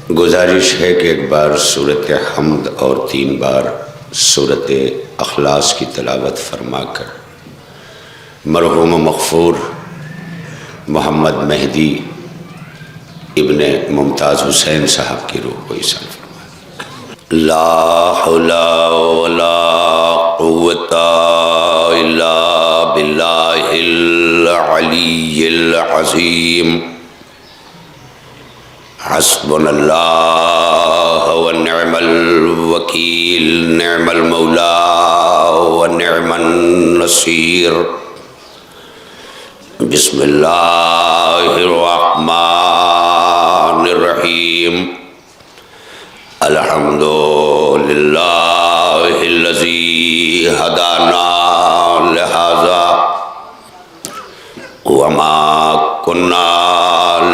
گزارش ہے کہ ایک بار سورۃ حمد اور 3 بار سورۃ اخلاص کی تلاوت فرما کر مرحوم مغفور محمد مہدی ابن ممتاز حسین صاحب کی روح کو ایصال فرمائیں۔ لا حول ولا قوت الا باللہ العلی العظیم۔ حسبنا اللہ ونعم الوکیل، نعم المولا ونعم النصیر۔ بسم اللہ الرحمن الرحیم۔ الحمد للہ الذی ہدانا لہذا وما كنا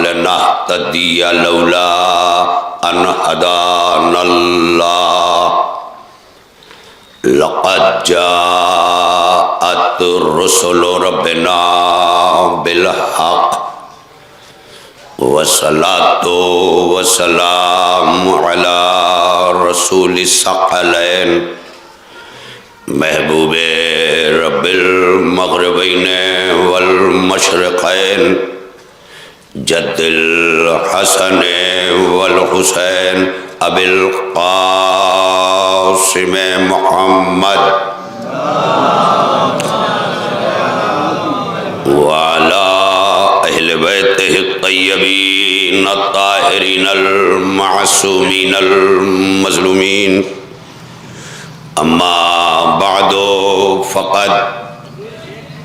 لنهتدي لولا أن هدانا الله۔ لقد جاءت رسل ربنا بالحق والصلاة والسلام على رسول الثقلين محبوب رب المغربین والمشرقین جد الحسن والحسین ابی القاسم محمد وعلى اہل بیتہ الطیبین الطاہرین المعصومین المظلومین۔ اما بعد فقد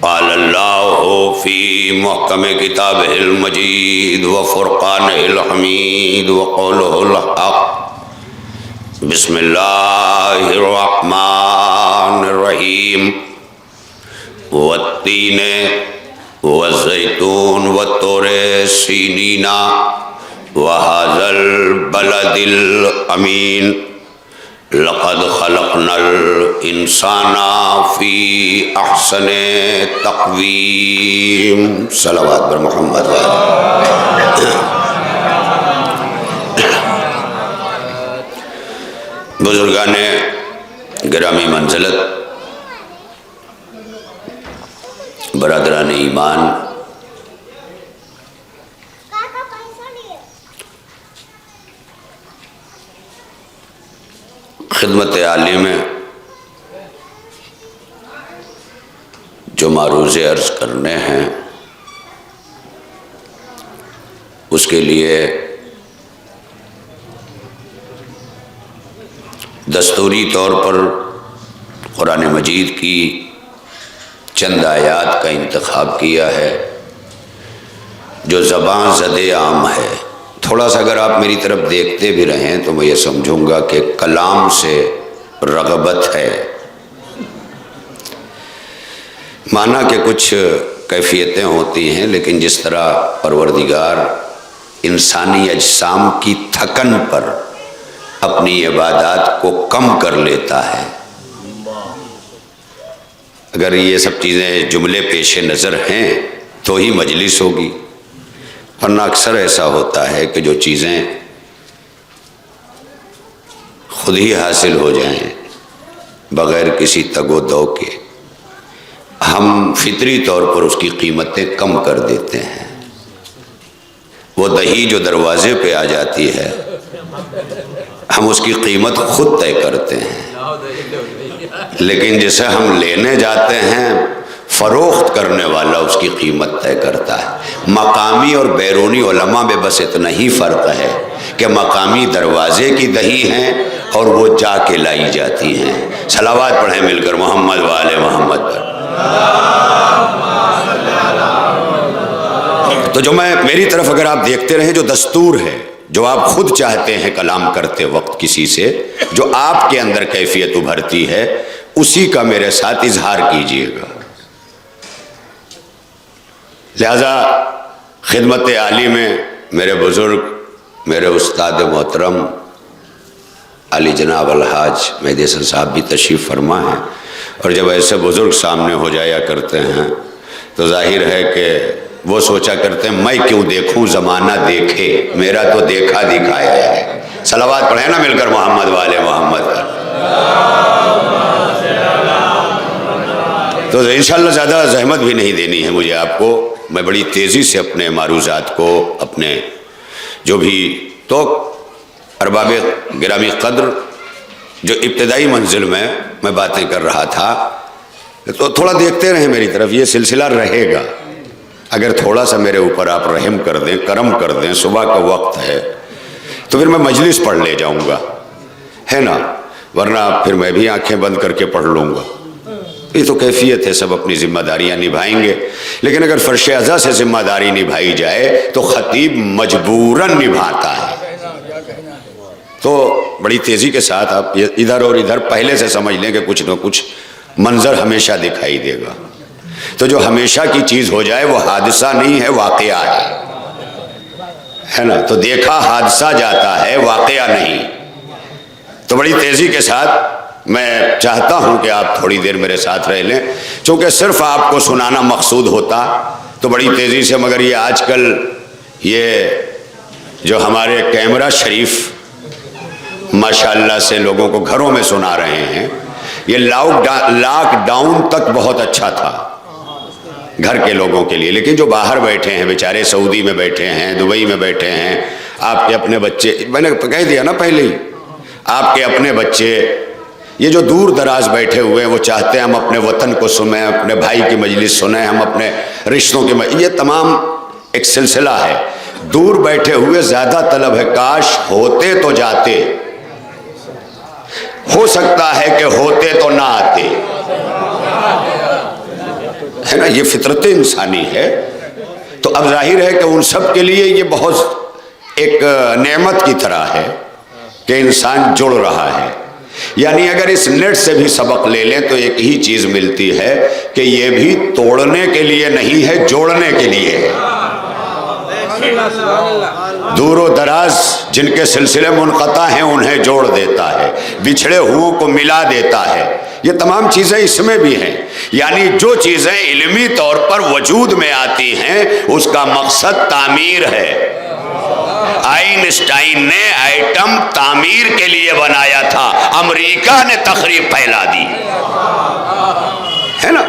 قال اللہ فی محکم کتابہ المجید وفرقانہ الحمید وقولہ الحق۔ بسم اللہ الرحمن الرحیم۔ والتین والزیتون والطور سینین وہذا البلد الامین۔ لقد خلقنا الانسان فی احسن تقویم۔ صلوات بر محمد بزرگان گرامی منزلت، برادران ایمان، خدمت عالی میں جو معروضے عرض کرنے ہیں اس کے لیے دستوری طور پر قرآن مجید کی چند آیات کا انتخاب کیا ہے جو زبان زد عام ہے۔ تھوڑا سا اگر آپ میری طرف دیکھتے بھی رہیں تو میں یہ سمجھوں گا کہ کلام سے رغبت ہے، مانا کہ کچھ کیفیتیں ہوتی ہیں، لیکن جس طرح پروردگار انسانی اجسام کی تھکن پر اپنی عبادات کو کم کر لیتا ہے، اگر یہ سب چیزیں جملے پیش نظر ہیں تو ہی مجلس ہوگی، ورنہ اکثر ایسا ہوتا ہے کہ جو چیزیں خود ہی حاصل ہو جائیں بغیر کسی تگ و دو کے، ہم فطری طور پر اس کی قیمتیں کم کر دیتے ہیں۔ وہ دہی جو دروازے پہ آ جاتی ہے ہم اس کی قیمت خود طے کرتے ہیں، لیکن جسے ہم لینے جاتے ہیں فروخت کرنے والا اس کی قیمت طے کرتا ہے۔ مقامی اور بیرونی علماء میں بس اتنا ہی فرق ہے کہ مقامی دروازے کی دہی ہیں اور وہ جا کے لائی جاتی ہیں۔ صلوات پڑھیں مل کر محمد وآل محمد پر۔ تو جو میری طرف اگر آپ دیکھتے رہیں جو دستور ہے، جو آپ خود چاہتے ہیں کلام کرتے وقت کسی سے، جو آپ کے اندر کیفیت ابھرتی ہے، اسی کا میرے ساتھ اظہار کیجئے گا۔ لہذا خدمت عالی میں میرے بزرگ، میرے استاد محترم علی جناب الحاج مہدی حسن صاحب بھی تشریف فرما ہیں، اور جب ایسے بزرگ سامنے ہو جایا کرتے ہیں تو ظاہر ہے کہ وہ سوچا کرتے ہیں میں کیوں دیکھوں زمانہ دیکھے، میرا تو دیکھا دکھایا ہے۔ صلوات پڑھیں نا مل کر محمد والے محمد پر۔ تو انشاءاللہ زیادہ زحمت بھی نہیں دینی ہے مجھے آپ کو، میں بڑی تیزی سے اپنے معروضات کو، اپنے جو بھی تو ارباب گرامی قدر جو ابتدائی منزل میں باتیں کر رہا تھا، تو تھوڑا دیکھتے رہیں میری طرف، یہ سلسلہ رہے گا۔ اگر تھوڑا سا میرے اوپر آپ رحم کر دیں، کرم کر دیں، صبح کا وقت ہے تو پھر میں مجلس پڑھ لے جاؤں گا، ہے نا، ورنہ پھر میں بھی آنکھیں بند کر کے پڑھ لوں گا۔ یہ تو کیفیت ہے، سب اپنی ذمہ داریاں نبھائیں گے، لیکن اگر فرش ازا سے ذمہ داری نبھائی جائے تو خطیب مجبوراً نبھاتا ہے۔ تو بڑی تیزی کے ساتھ آپ ادھر اور ادھر پہلے سے سمجھ لیں کہ کچھ نہ کچھ منظر ہمیشہ دکھائی دے گا۔ تو جو ہمیشہ کی چیز ہو جائے وہ حادثہ نہیں ہے، واقعہ ہے نا، تو دیکھا حادثہ جاتا ہے، واقعہ نہیں۔ تو بڑی تیزی کے ساتھ میں چاہتا ہوں کہ آپ تھوڑی دیر میرے ساتھ رہ لیں، چونکہ صرف آپ کو سنانا مقصود ہوتا تو بڑی تیزی سے، مگر یہ آج کل یہ جو ہمارے کیمرہ شریف ماشاءاللہ سے لوگوں کو گھروں میں سنا رہے ہیں، یہ لاک ڈاؤن تک بہت اچھا تھا گھر کے لوگوں کے لیے، لیکن جو باہر بیٹھے ہیں بیچارے، سعودی میں بیٹھے ہیں، دبئی میں بیٹھے ہیں، آپ کے اپنے بچے، میں نے کہہ دیا نا پہلے ہی، آپ کے اپنے بچے، یہ جو دور دراز بیٹھے ہوئے ہیں، وہ چاہتے ہیں ہم اپنے وطن کو سنیں، اپنے بھائی کی مجلس سنیں، ہم اپنے رشتوں کی یہ تمام ایک سلسلہ ہے۔ دور بیٹھے ہوئے زیادہ طلب ہے، کاش ہوتے تو جاتے، ہو سکتا ہے کہ ہوتے تو نہ آتے، ہے نا، یہ فطرت انسانی ہے۔ تو اب ظاہر ہے کہ ان سب کے لیے یہ بہت ایک نعمت کی طرح ہے کہ انسان جڑ رہا ہے۔ یعنی اگر اس نیٹ سے بھی سبق لے لیں تو ایک ہی چیز ملتی ہے کہ یہ بھی توڑنے کے لیے نہیں ہے، جوڑنے کے لیے ہے۔ دور و دراز جن کے سلسلے منقطع ہیں انہیں جوڑ دیتا ہے، بچھڑے ہوئوں کو ملا دیتا ہے۔ یہ تمام چیزیں اس میں بھی ہیں، یعنی جو چیزیں علمی طور پر وجود میں آتی ہیں اس کا مقصد تعمیر ہے۔ آئنسٹائن نے ایٹم تعمیر کے لیے بنایا تھا، امریکہ نے تخریب پھیلا دی، ہے نا،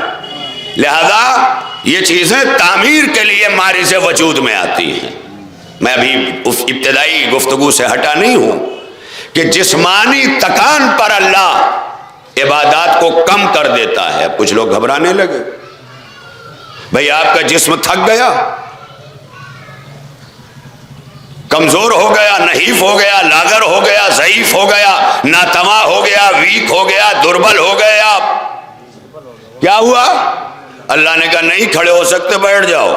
لہذا یہ چیزیں تعمیر کے لیے مارز وجود میں آتی ہیں۔ میں ابھی ابتدائی گفتگو سے ہٹا نہیں ہوں کہ جسمانی تکان پر اللہ عبادات کو کم کر دیتا ہے۔ کچھ لوگ گھبرانے لگے، بھئی آپ کا جسم تھک گیا، کمزور ہو گیا، نحیف ہو گیا، لاغر ہو گیا، ضعیف ہو گیا، ناتواں ہو گیا، ویک ہو گیا، دربل ہو گئے آپ، کیا ہوا؟ اللہ نے کہا نہیں کھڑے ہو سکتے، بیٹھ جاؤ۔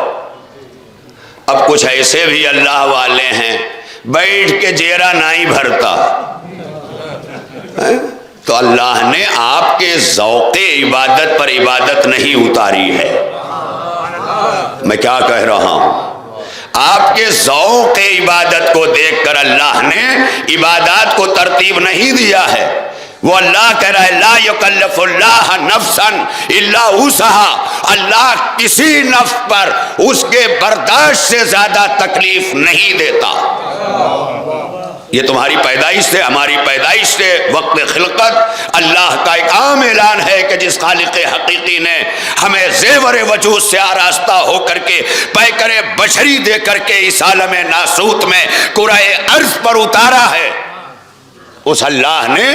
اب کچھ ایسے بھی اللہ والے ہیں بیٹھ کے جیرا نہیں بھرتا، تو اللہ نے آپ کے ذوق عبادت پر عبادت نہیں اتاری ہے۔ میں کیا کہہ رہا ہوں؟ آپ کے ذوق عبادت کو دیکھ کر اللہ نے عبادات کو ترتیب نہیں دیا ہے۔ وہ اللہ کہہ رہا ہے لا یکلف اللہ نفسا الا وسعها، اللہ کسی نفس پر اس کے برداشت سے زیادہ تکلیف نہیں دیتا۔ یہ تمہاری پیدائش سے، ہماری پیدائش سے، وقت خلقت اللہ کا ایک عام اعلان ہے کہ جس خالق حقیقی نے ہمیں زیور وجود سے آراستہ ہو کر کے پیکر بشری دے کر کے اس عالم ناسوت میں کرۂ ارض پر اتارا ہے، اس اللہ نے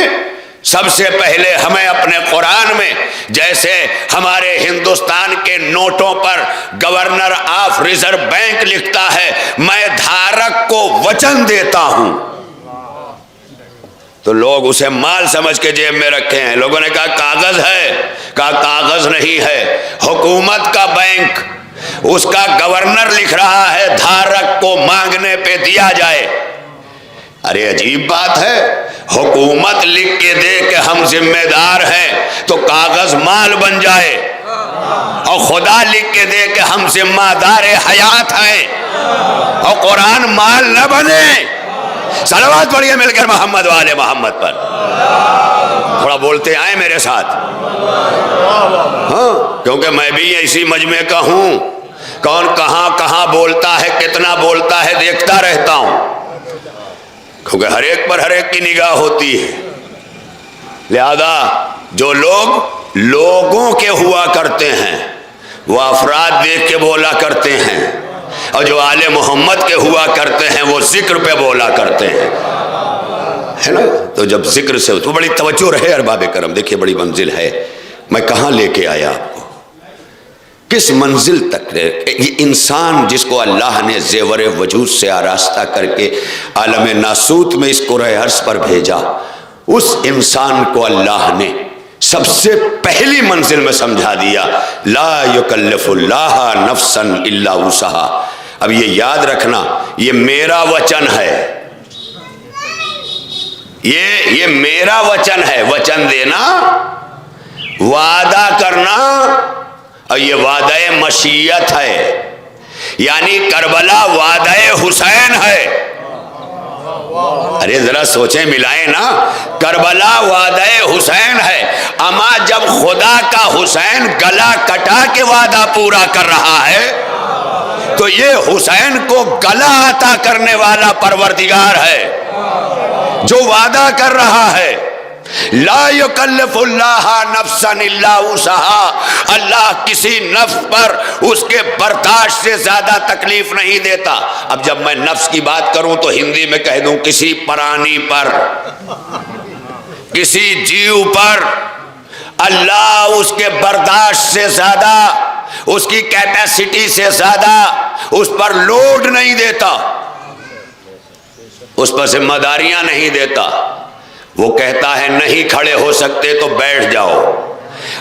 سب سے پہلے ہمیں اپنے قرآن میں، جیسے ہمارے ہندوستان کے نوٹوں پر گورنر آف ریزرو بینک لکھتا ہے میں دھارک کو وچن دیتا ہوں، تو لوگ اسے مال سمجھ کے جیب میں رکھے ہیں۔ لوگوں نے کہا کاغذ ہے، کہا کاغذ نہیں ہے، حکومت کا بینک، اس کا گورنر لکھ رہا ہے دھارک کو مانگنے پہ دیا جائے۔ ارے عجیب بات ہے، حکومت لکھ کے دے کہ ہم ذمہ دار ہیں تو کاغذ مال بن جائے، اور خدا لکھ کے دے کہ ہم ذمہ دار حیات ہیں اور قرآن مال نہ بنے۔ صلوات پڑھیے مل کر محمد والے محمد پر، تھوڑا بولتے آئے میرے ساتھ، ہاں، کیونکہ میں بھی اسی مجمع کا ہوں۔ کون کہاں کہاں بولتا ہے، کتنا بولتا ہے، دیکھتا رہتا ہوں، کیونکہ ہر ایک پر ہر ایک کی نگاہ ہوتی ہے۔ لہذا جو لوگ لوگوں کے ہوا کرتے ہیں وہ افراد دیکھ کے بولا کرتے ہیں، اور جو آل محمد کے ہوا کرتے ہیں وہ ذکر پہ بولا کرتے ہیں، ہے نا؟ تو جب ذکر سے تو بڑی توجہ رہے ارباب کرم۔ دیکھیے بڑی منزل ہے، میں کہاں لے کے آیا آپ کو، کس منزل تک۔ یہ انسان جس کو اللہ نے زیور وجود سے آراستہ کر کے عالم ناسوت میں اس کرۂ ارض پر بھیجا، اس انسان کو اللہ نے سب سے پہلی منزل میں سمجھا دیا، لا یکلف اللہ نفسا الا وسعہا۔ اب یہ یاد رکھنا، یہ میرا وچن ہے، یہ میرا وچن ہے۔ وچن دینا، وعدہ کرنا، اور یہ وعدہ مشیت ہے، یعنی کربلا وعدہ حسین ہے۔ ارے ذرا سوچیں، ملائیں نا، کربلا وعدہ حسین ہے، اما جب خدا کا حسین گلا کٹا کے وعدہ پورا کر رہا ہے تو یہ حسین کو گلا عطا کرنے والا پروردگار ہے جو وعدہ کر رہا ہے، لا یکلف اللہ نفسا الا وسعہا۔ اللہ کسی نفس پر اس کے برداشت سے زیادہ تکلیف نہیں دیتا۔ اب جب میں نفس کی بات کروں تو ہندی میں کہہ دوں کسی پرانی پر، کسی جیو پر اللہ اس کے برداشت سے زیادہ، اس کی کیپیسٹی سے زیادہ اس پر لوڈ نہیں دیتا، اس پر ذمہ داریاں نہیں دیتا۔ وہ کہتا ہے نہیں کھڑے ہو سکتے تو بیٹھ جاؤ۔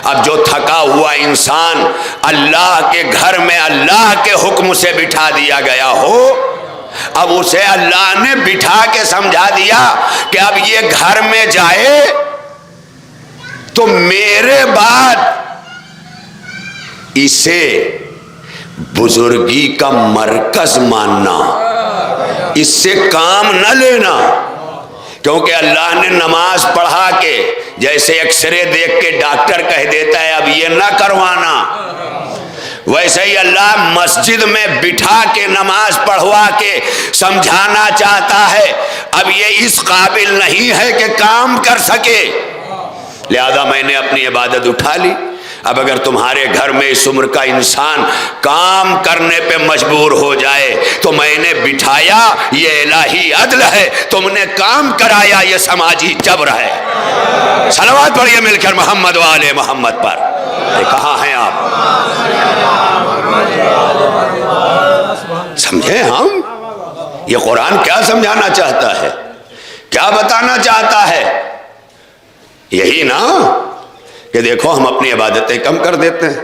اب جو تھکا ہوا انسان اللہ کے گھر میں اللہ کے حکم سے بٹھا دیا گیا ہو، اب اسے اللہ نے بٹھا کے سمجھا دیا کہ اب یہ گھر میں جائے تو میرے بعد اسے بزرگی کا مرکز ماننا، اس سے کام نہ لینا، کیونکہ اللہ نے نماز پڑھا کے جیسے ایکس رے دیکھ کے ڈاکٹر کہہ دیتا ہے اب یہ نہ کروانا، ویسے ہی اللہ مسجد میں بٹھا کے نماز پڑھوا کے سمجھانا چاہتا ہے اب یہ اس قابل نہیں ہے کہ کام کر سکے، لہذا میں نے اپنی عبادت اٹھا لی۔ اب اگر تمہارے گھر میں اس عمر کا انسان کام کرنے پہ مجبور ہو جائے تو میں نے بٹھایا، یہ الہی عدل ہے، تم نے کام کرایا، یہ سماجی جبر ہے۔ صلوات پڑھیے مل کر محمد و آل محمد پر۔ کہاں ہیں آپ؟ سمجھیں ہم یہ قرآن کیا سمجھانا چاہتا ہے، کیا بتانا چاہتا ہے؟ یہی نا کہ دیکھو ہم اپنی عبادتیں کم کر دیتے ہیں۔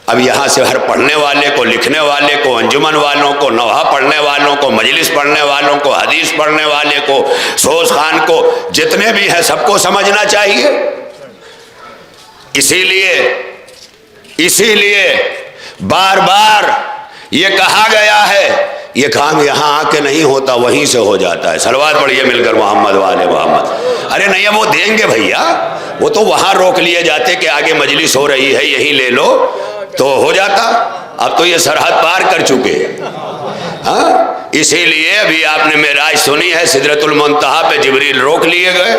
اب یہاں سے ہر پڑھنے والے کو، لکھنے والے کو، انجمن والوں کو، نوحہ پڑھنے والوں کو، مجلس پڑھنے والوں کو، حدیث پڑھنے والے کو، سوز خان کو، جتنے بھی ہیں سب کو سمجھنا چاہیے۔ اسی لیے بار بار یہ کہا گیا ہے یہ کام یہاں آ کے نہیں ہوتا، وہیں سے ہو جاتا ہے۔ صلوات پڑھیے مل کر محمد والے محمد۔ ارے نہیں وہ دیں گے بھیا، وہ تو وہاں روک لیے جاتے کہ آگے مجلس ہو رہی ہے یہیں لے لو تو ہو جاتا، اب تو یہ سرحد پار کر چکے۔ ہاں اسی لیے ابھی آپ نے معراج سنی ہے، سدرۃ المنتہا پہ جبریل روک لیے گئے،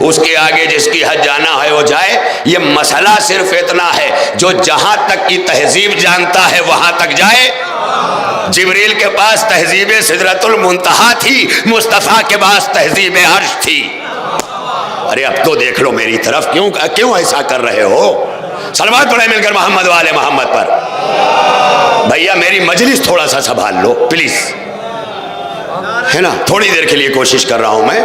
اس کے آگے جس کی حد جانا ہے وہ جائے۔ یہ مسئلہ صرف اتنا ہے جو جہاں تک کی تہذیب جانتا ہے وہاں تک جائے۔ جبریل کے پاس تہذیب سدرۃ المنتہا تھی، مصطفیٰ کے پاس تہذیب عرش تھی۔ ارے اب تو دیکھ لو میری طرف، کیوں ایسا کر رہے ہو؟ صلوات پڑھیں مل کر محمد والے محمد پر۔ بھیا میری مجلس تھوڑا سا سنبھال لو پلیز، ہے نا، تھوڑی دیر کے لیے کوشش کر رہا ہوں میں۔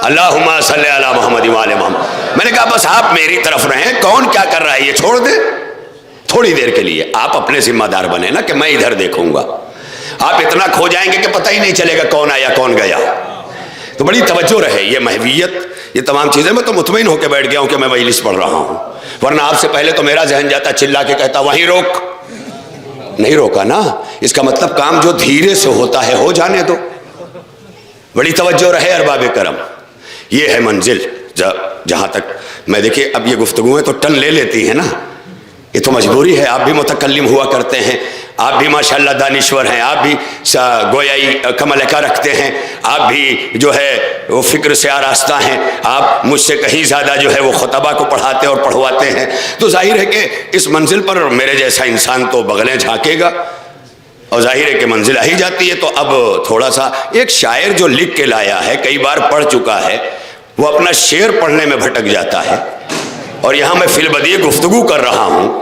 اللہم صلی علی محمد والے محمد۔ میں نے کہا بس آپ میری طرف رہیں، کون کیا کر رہا ہے یہ چھوڑ دیں تھوڑی دیر کے لیے، آپ اپنے ذمہ دار بنے نا کہ میں ادھر دیکھوں گا۔ آپ اتنا کھو جائیں گے کہ پتہ ہی نہیں چلے گا کون آیا کون گیا۔ تو بڑی توجہ رہے، یہ محویت، یہ تمام چیزیں میں تو مطمئن ہو کے بیٹھ گیا ہوں کہ میں مجلس پڑھ رہا ہوں، ورنہ آپ سے پہلے تو میرا ذہن جاتا چلا کے کہتا وہیں روک، نہیں روکا نا، اس کا مطلب کام جو دھیرے سے ہوتا ہے ہو جانے دو۔ بڑی توجہ رہے ارباب کرم، یہ ہے منزل جہاں تک میں دیکھیے اب یہ گفتگویں تو ٹن لے لیتی ہیں نا، یہ تو مجبوری ہے، آپ بھی متکلم ہوا کرتے ہیں، آپ بھی ماشاءاللہ دانشور ہیں، آپ بھی گویائی کا ملکہ رکھتے ہیں، آپ بھی جو ہے وہ فکر سے آراستہ ہیں، آپ مجھ سے کہیں زیادہ جو ہے وہ خطبہ کو پڑھاتے اور پڑھواتے ہیں، تو ظاہر ہے کہ اس منزل پر میرے جیسا انسان تو بغلیں جھانکے گا، اور ظاہر ہے کہ منزل آ ہی جاتی ہے۔ تو اب تھوڑا سا ایک شاعر جو لکھ کے لایا ہے، کئی بار پڑھ چکا ہے، وہ اپنا شعر پڑھنے میں بھٹک جاتا ہے، اور یہاں میں فی البدیہہ گفتگو کر رہا ہوں۔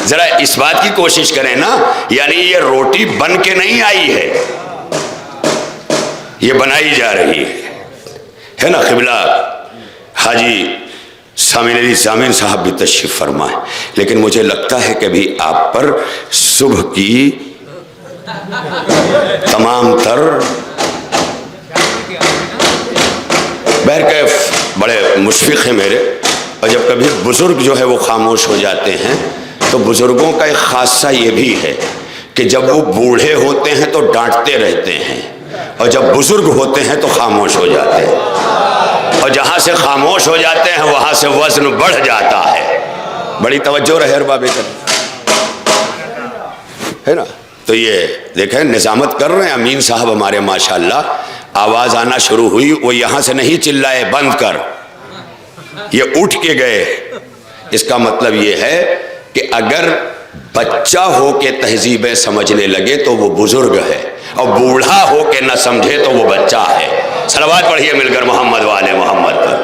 ذرا اس بات کی کوشش کریں نا، یعنی یہ روٹی بن کے نہیں آئی ہے، یہ بنائی جا رہی ہے نا۔ قبلہ حاجی سامعین علی زامن صاحب بھی تشریف فرما ہے، لیکن مجھے لگتا ہے کہ بھی آپ پر صبح کی تمام تر بہرکیف بڑے مشفق ہیں میرے، اور جب کبھی بزرگ جو ہے وہ خاموش ہو جاتے ہیں تو بزرگوں کا ایک خاصہ یہ بھی ہے کہ جب وہ بوڑھے ہوتے ہیں تو ڈانٹتے رہتے ہیں، اور جب بزرگ ہوتے ہیں تو خاموش ہو جاتے ہیں، اور جہاں سے خاموش ہو جاتے ہیں وہاں سے وزن بڑھ جاتا ہے۔ بڑی توجہ رہے ارباب ہے نا۔ تو یہ دیکھیں نظامت کر رہے ہیں امین صاحب ہمارے ماشاءاللہ، آواز آنا شروع ہوئی، وہ یہاں سے نہیں چلائے بند کر، یہ اٹھ کے گئے۔ اس کا مطلب یہ ہے کہ اگر بچہ ہو کے تہذیبیں سمجھنے لگے تو وہ بزرگ ہے، اور بوڑھا ہو کے نہ سمجھے تو وہ بچہ ہے۔ صلوات پڑھیے مل کر محمد والے محمد پر۔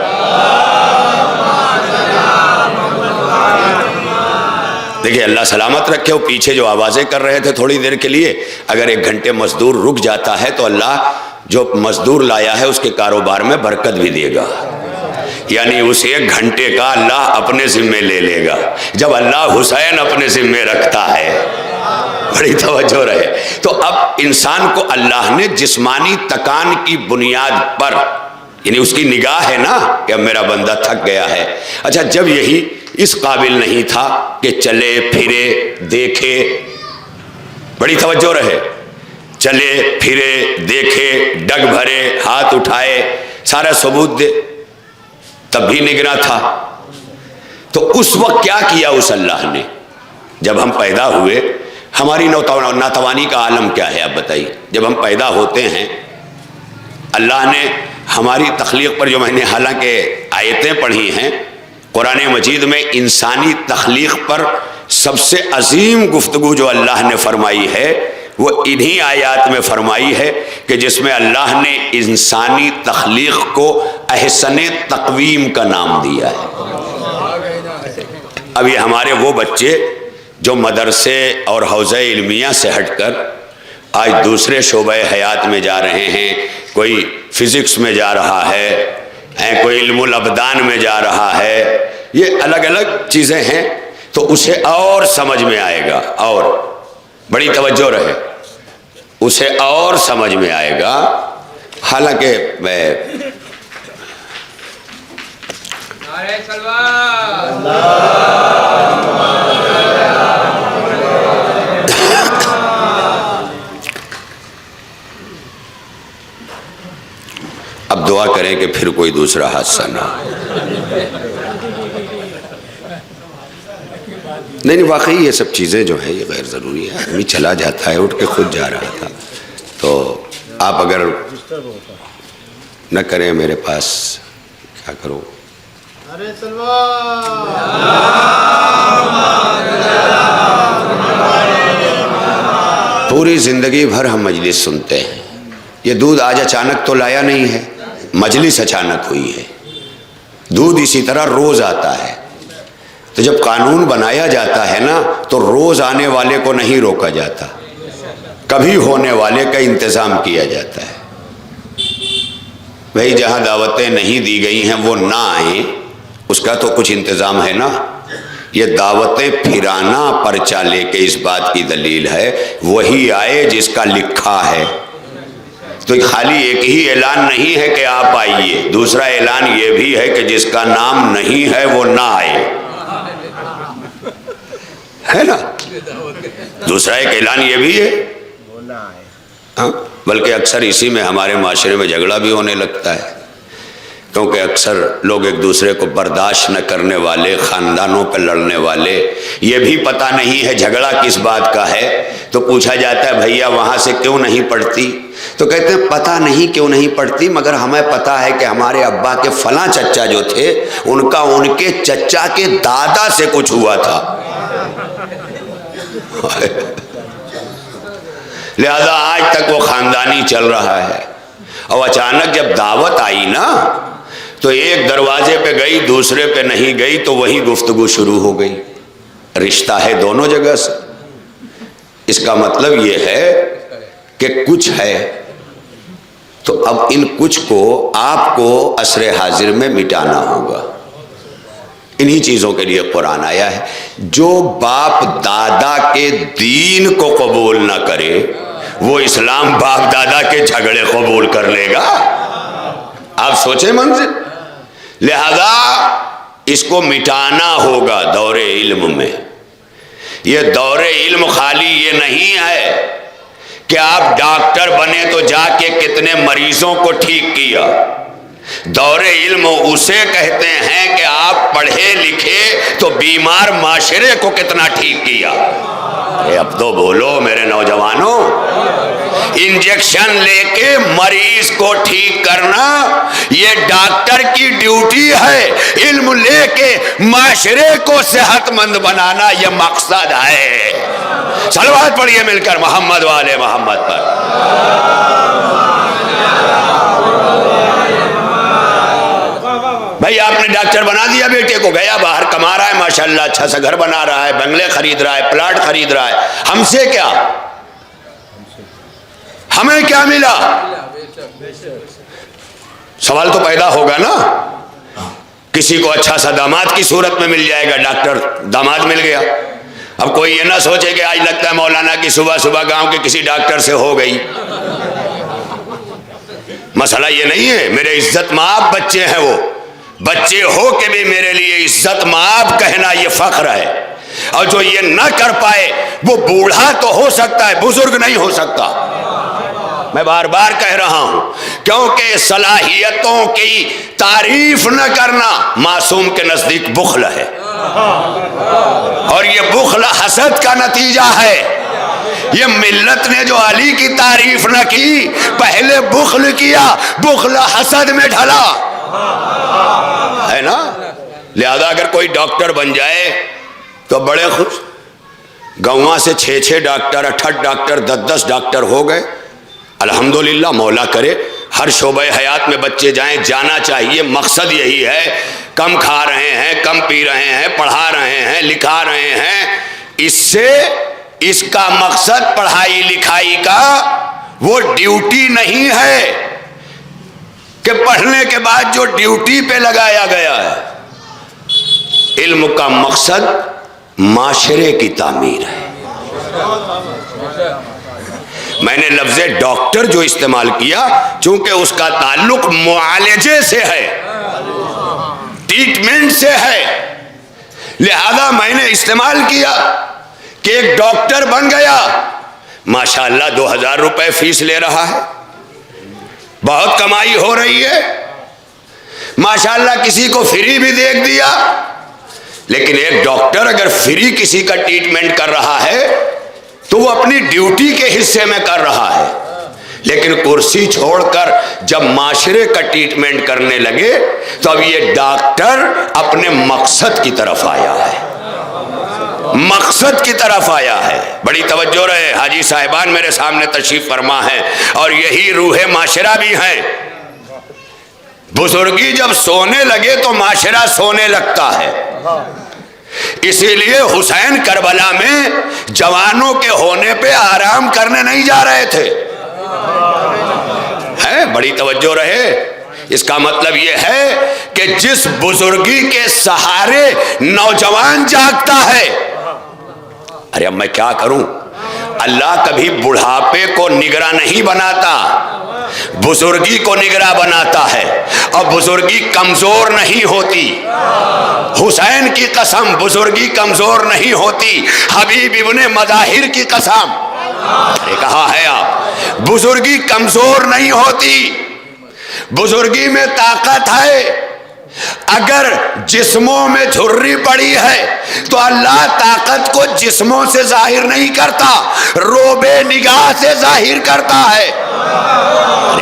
دیکھیے اللہ سلامت رکھے، وہ پیچھے جو آوازیں کر رہے تھے تھوڑی دیر کے لیے، اگر 1 گھنٹے مزدور رک جاتا ہے تو اللہ جو مزدور لایا ہے اس کے کاروبار میں برکت بھی دے گا، یعنی اس 1 گھنٹے کا اللہ اپنے ذمے لے لے گا۔ جب اللہ حسین اپنے ذمے رکھتا ہے، بڑی توجہ رہے، تو اب انسان کو اللہ نے جسمانی تکان کی بنیاد پر، یعنی اس کی نگاہ ہے نا کہ اب میرا بندہ تھک گیا ہے۔ اچھا جب یہی اس قابل نہیں تھا کہ چلے پھرے دیکھے، بڑی توجہ رہے، چلے پھرے دیکھے، ڈگ بھرے، ہاتھ اٹھائے، سارا ثبوت دے، تب بھی نگراں تھا۔ تو اس وقت کیا کیا اس اللہ نے؟ جب ہم پیدا ہوئے، ہماری ناتوانی کا عالم کیا ہے آپ بتائیے؟ جب ہم پیدا ہوتے ہیں، اللہ نے ہماری تخلیق پر جو میں نے حالانکہ آیتیں پڑھی ہیں قرآن مجید میں، انسانی تخلیق پر سب سے عظیم گفتگو جو اللہ نے فرمائی ہے وہ انہی آیات میں فرمائی ہے کہ جس میں اللہ نے انسانی تخلیق کو احسن تقویم کا نام دیا ہے۔ اب یہ ہمارے وہ بچے جو مدرسے اور حوزہ علمیہ سے ہٹ کر آج دوسرے شعبہ حیات میں جا رہے ہیں، کوئی فزکس میں جا رہا ہے، کوئی علم الابدان میں جا رہا ہے، یہ الگ الگ چیزیں ہیں، تو اسے اور سمجھ میں آئے گا، اور بڑی توجہ رہے، اسے اور سمجھ میں آئے گا۔ حالانکہ میں اب دعا کریں کہ پھر کوئی دوسرا حادثہ نہ ہو۔ نہیں واقعی یہ سب چیزیں جو ہیں یہ غیر ضروری ہے، آدمی چلا جاتا ہے، اٹھ کے خود جا رہا تھا، تو آپ اگر نہ کریں میرے پاس کیا کرو۔ پوری زندگی بھر ہم مجلس سنتے ہیں، یہ دودھ آج اچانک تو لایا نہیں ہے، مجلس اچانک ہوئی ہے۔ دودھ اسی طرح روز آتا ہے، تو جب قانون بنایا جاتا ہے نا تو روز آنے والے کو نہیں روکا جاتا، کبھی ہونے والے کا انتظام کیا جاتا ہے۔ بھئی جہاں دعوتیں نہیں دی گئی ہیں وہ نہ آئیں، اس کا تو کچھ انتظام ہے نا۔ یہ دعوتیں پھرانا پرچہ لے کے اس بات کی دلیل ہے وہی آئے جس کا لکھا ہے۔ تو خالی ایک ہی اعلان نہیں ہے کہ آپ آئیے، دوسرا اعلان یہ بھی ہے کہ جس کا نام نہیں ہے وہ نہ آئے، ہے نا۔ دوسرا ایک اعلان یہ بھی ہے، ہاں، بلکہ اکثر اسی میں ہمارے معاشرے میں جھگڑا بھی ہونے لگتا ہے۔ کیونکہ اکثر لوگ ایک دوسرے کو برداشت نہ کرنے والے، خاندانوں پہ لڑنے والے، یہ بھی پتہ نہیں ہے جھگڑا کس بات کا ہے، تو پوچھا جاتا ہے بھیا وہاں سے کیوں نہیں پڑھتی؟ تو کہتے ہیں پتہ نہیں کیوں نہیں پڑھتی، مگر ہمیں پتہ ہے کہ ہمارے ابا کے فلاں چچا جو تھے ان کا ان کے چچا کے دادا سے کچھ ہوا تھا، لہذا آج تک وہ خاندانی چل رہا ہے۔ اور اچانک جب دعوت آئی نا تو ایک دروازے پہ گئی، دوسرے پہ نہیں گئی، تو وہی گفتگو شروع ہو گئی۔ رشتہ ہے دونوں جگہ سے، اس کا مطلب یہ ہے کہ کچھ ہے، تو اب ان کچھ کو آپ کو عصر حاضر میں مٹانا ہوگا۔ انہی چیزوں کے لیے قرآن آیا ہے۔ جو باپ دادا کے دین کو قبول نہ کرے وہ اسلام باپ دادا کے جھگڑے قبول کر لے گا؟ آپ سوچیں منظر۔ لہذا اس کو مٹانا ہوگا دور علم میں۔ یہ دور علم خالی یہ نہیں ہے کہ آپ ڈاکٹر بنے تو جا کے کتنے مریضوں کو ٹھیک کیا۔ دور علم اسے کہتے ہیں کہ آپ پڑھے لکھے تو بیمار معاشرے کو کتنا ٹھیک کیا۔ اب تو بولو میرے نوجوانوں، انجیکشن لے کے مریض کو ٹھیک کرنا یہ ڈاکٹر کی ڈیوٹی ہے، علم لے کے معاشرے کو صحت مند بنانا یہ مقصد ہے۔ صلوات پڑھیے مل کر محمد والے محمد پر۔ بھائی آپ نے ڈاکٹر بنا دیا بیٹے کو، گیا باہر کما رہا ہے ماشاءاللہ، اچھا سا گھر بنا رہا ہے، بنگلے خرید رہا ہے، پلاٹ خرید رہا ہے، ہم سے کیا؟ ہمیں کیا ملا؟ سوال تو پیدا ہوگا نا۔ کسی کو اچھا سا داماد کی صورت میں مل جائے گا، ڈاکٹر داماد مل گیا۔ اب کوئی یہ نہ سوچے کہ آج لگتا ہے مولانا کی صبح صبح گاؤں کے کسی ڈاکٹر سے ہو گئی۔ مسئلہ یہ نہیں ہے، میرے عزت مآب بچے ہیں، وہ بچے ہو کے بھی میرے لیے عزت مآب کہنا یہ فخر ہے۔ اور جو یہ نہ کر پائے وہ بوڑھا تو ہو سکتا ہے، بزرگ نہیں ہو سکتا۔ میں بار بار کہہ رہا ہوں، کیونکہ صلاحیتوں کی تعریف نہ کرنا معصوم کے نزدیک بخل ہے، اور یہ بخل حسد کا نتیجہ ہے۔ یہ ملت نے جو علی کی تعریف نہ کی، پہلے بخل کیا، بخل حسد میں ڈھلا ہے نا۔ لہذا اگر کوئی ڈاکٹر بن جائے تو بڑے خوش، گاؤں سے 6 ڈاکٹر 8 ڈاکٹر 10 ڈاکٹر ہو گئے، الحمدللہ مولا کرے ہر شعبہ حیات میں بچے جائیں، جانا چاہیے۔ مقصد یہی ہے، کم کھا رہے ہیں، کم پی رہے ہیں، پڑھا رہے ہیں، لکھا رہے ہیں، اس سے اس کا مقصد پڑھائی لکھائی کا وہ ڈیوٹی نہیں ہے کہ پڑھنے کے بعد جو ڈیوٹی پہ لگایا گیا ہے۔ علم کا مقصد معاشرے کی تعمیر ہے۔ میں نے لفظ ڈاکٹر جو استعمال کیا چونکہ اس کا تعلق معالجے سے ہے، ٹریٹمنٹ سے ہے، لہذا میں نے استعمال کیا کہ ایک ڈاکٹر بن گیا، ماشاءاللہ 2000 روپے فیس لے رہا ہے، بہت کمائی ہو رہی ہے، ماشاءاللہ کسی کو فری بھی دیکھ دیا۔ لیکن ایک ڈاکٹر اگر فری کسی کا ٹریٹمنٹ کر رہا ہے تو وہ اپنی ڈیوٹی کے حصے میں کر رہا ہے، لیکن کرسی چھوڑ کر جب معاشرے کا ٹریٹمنٹ کرنے لگے تو اب یہ ڈاکٹر اپنے مقصد کی طرف آیا ہے، مقصد کی طرف آیا ہے۔ بڑی توجہ رہے، حاجی صاحبان میرے سامنے تشریف فرما ہے اور یہی روح معاشرہ بھی ہیں۔ بزرگی جب سونے لگے تو معاشرہ سونے لگتا ہے، اسی لیے حسین کربلا میں جوانوں کے ہونے پہ آرام کرنے نہیں جا رہے تھے۔ بڑی توجہ رہے، اس کا مطلب یہ ہے کہ جس بزرگی کے سہارے نوجوان جاگتا ہے، ارے اب میں کیا کروں، اللہ کبھی بڑھاپے کو نگراں نہیں بناتا، بزرگی کو نگراں بناتا ہے، اور بزرگی کمزور نہیں ہوتی۔ حسین کی قسم بزرگی کمزور نہیں ہوتی، حبیب ابن مظاہر کی قسم، ارے کہا ہے آپ، بزرگی کمزور نہیں ہوتی۔ بزرگی میں طاقت ہے. اگر جسموں میں جھرری پڑی ہے تو اللہ طاقت کو جسموں سے ظاہر نہیں کرتا، روب نگاہ سے ظاہر کرتا ہے.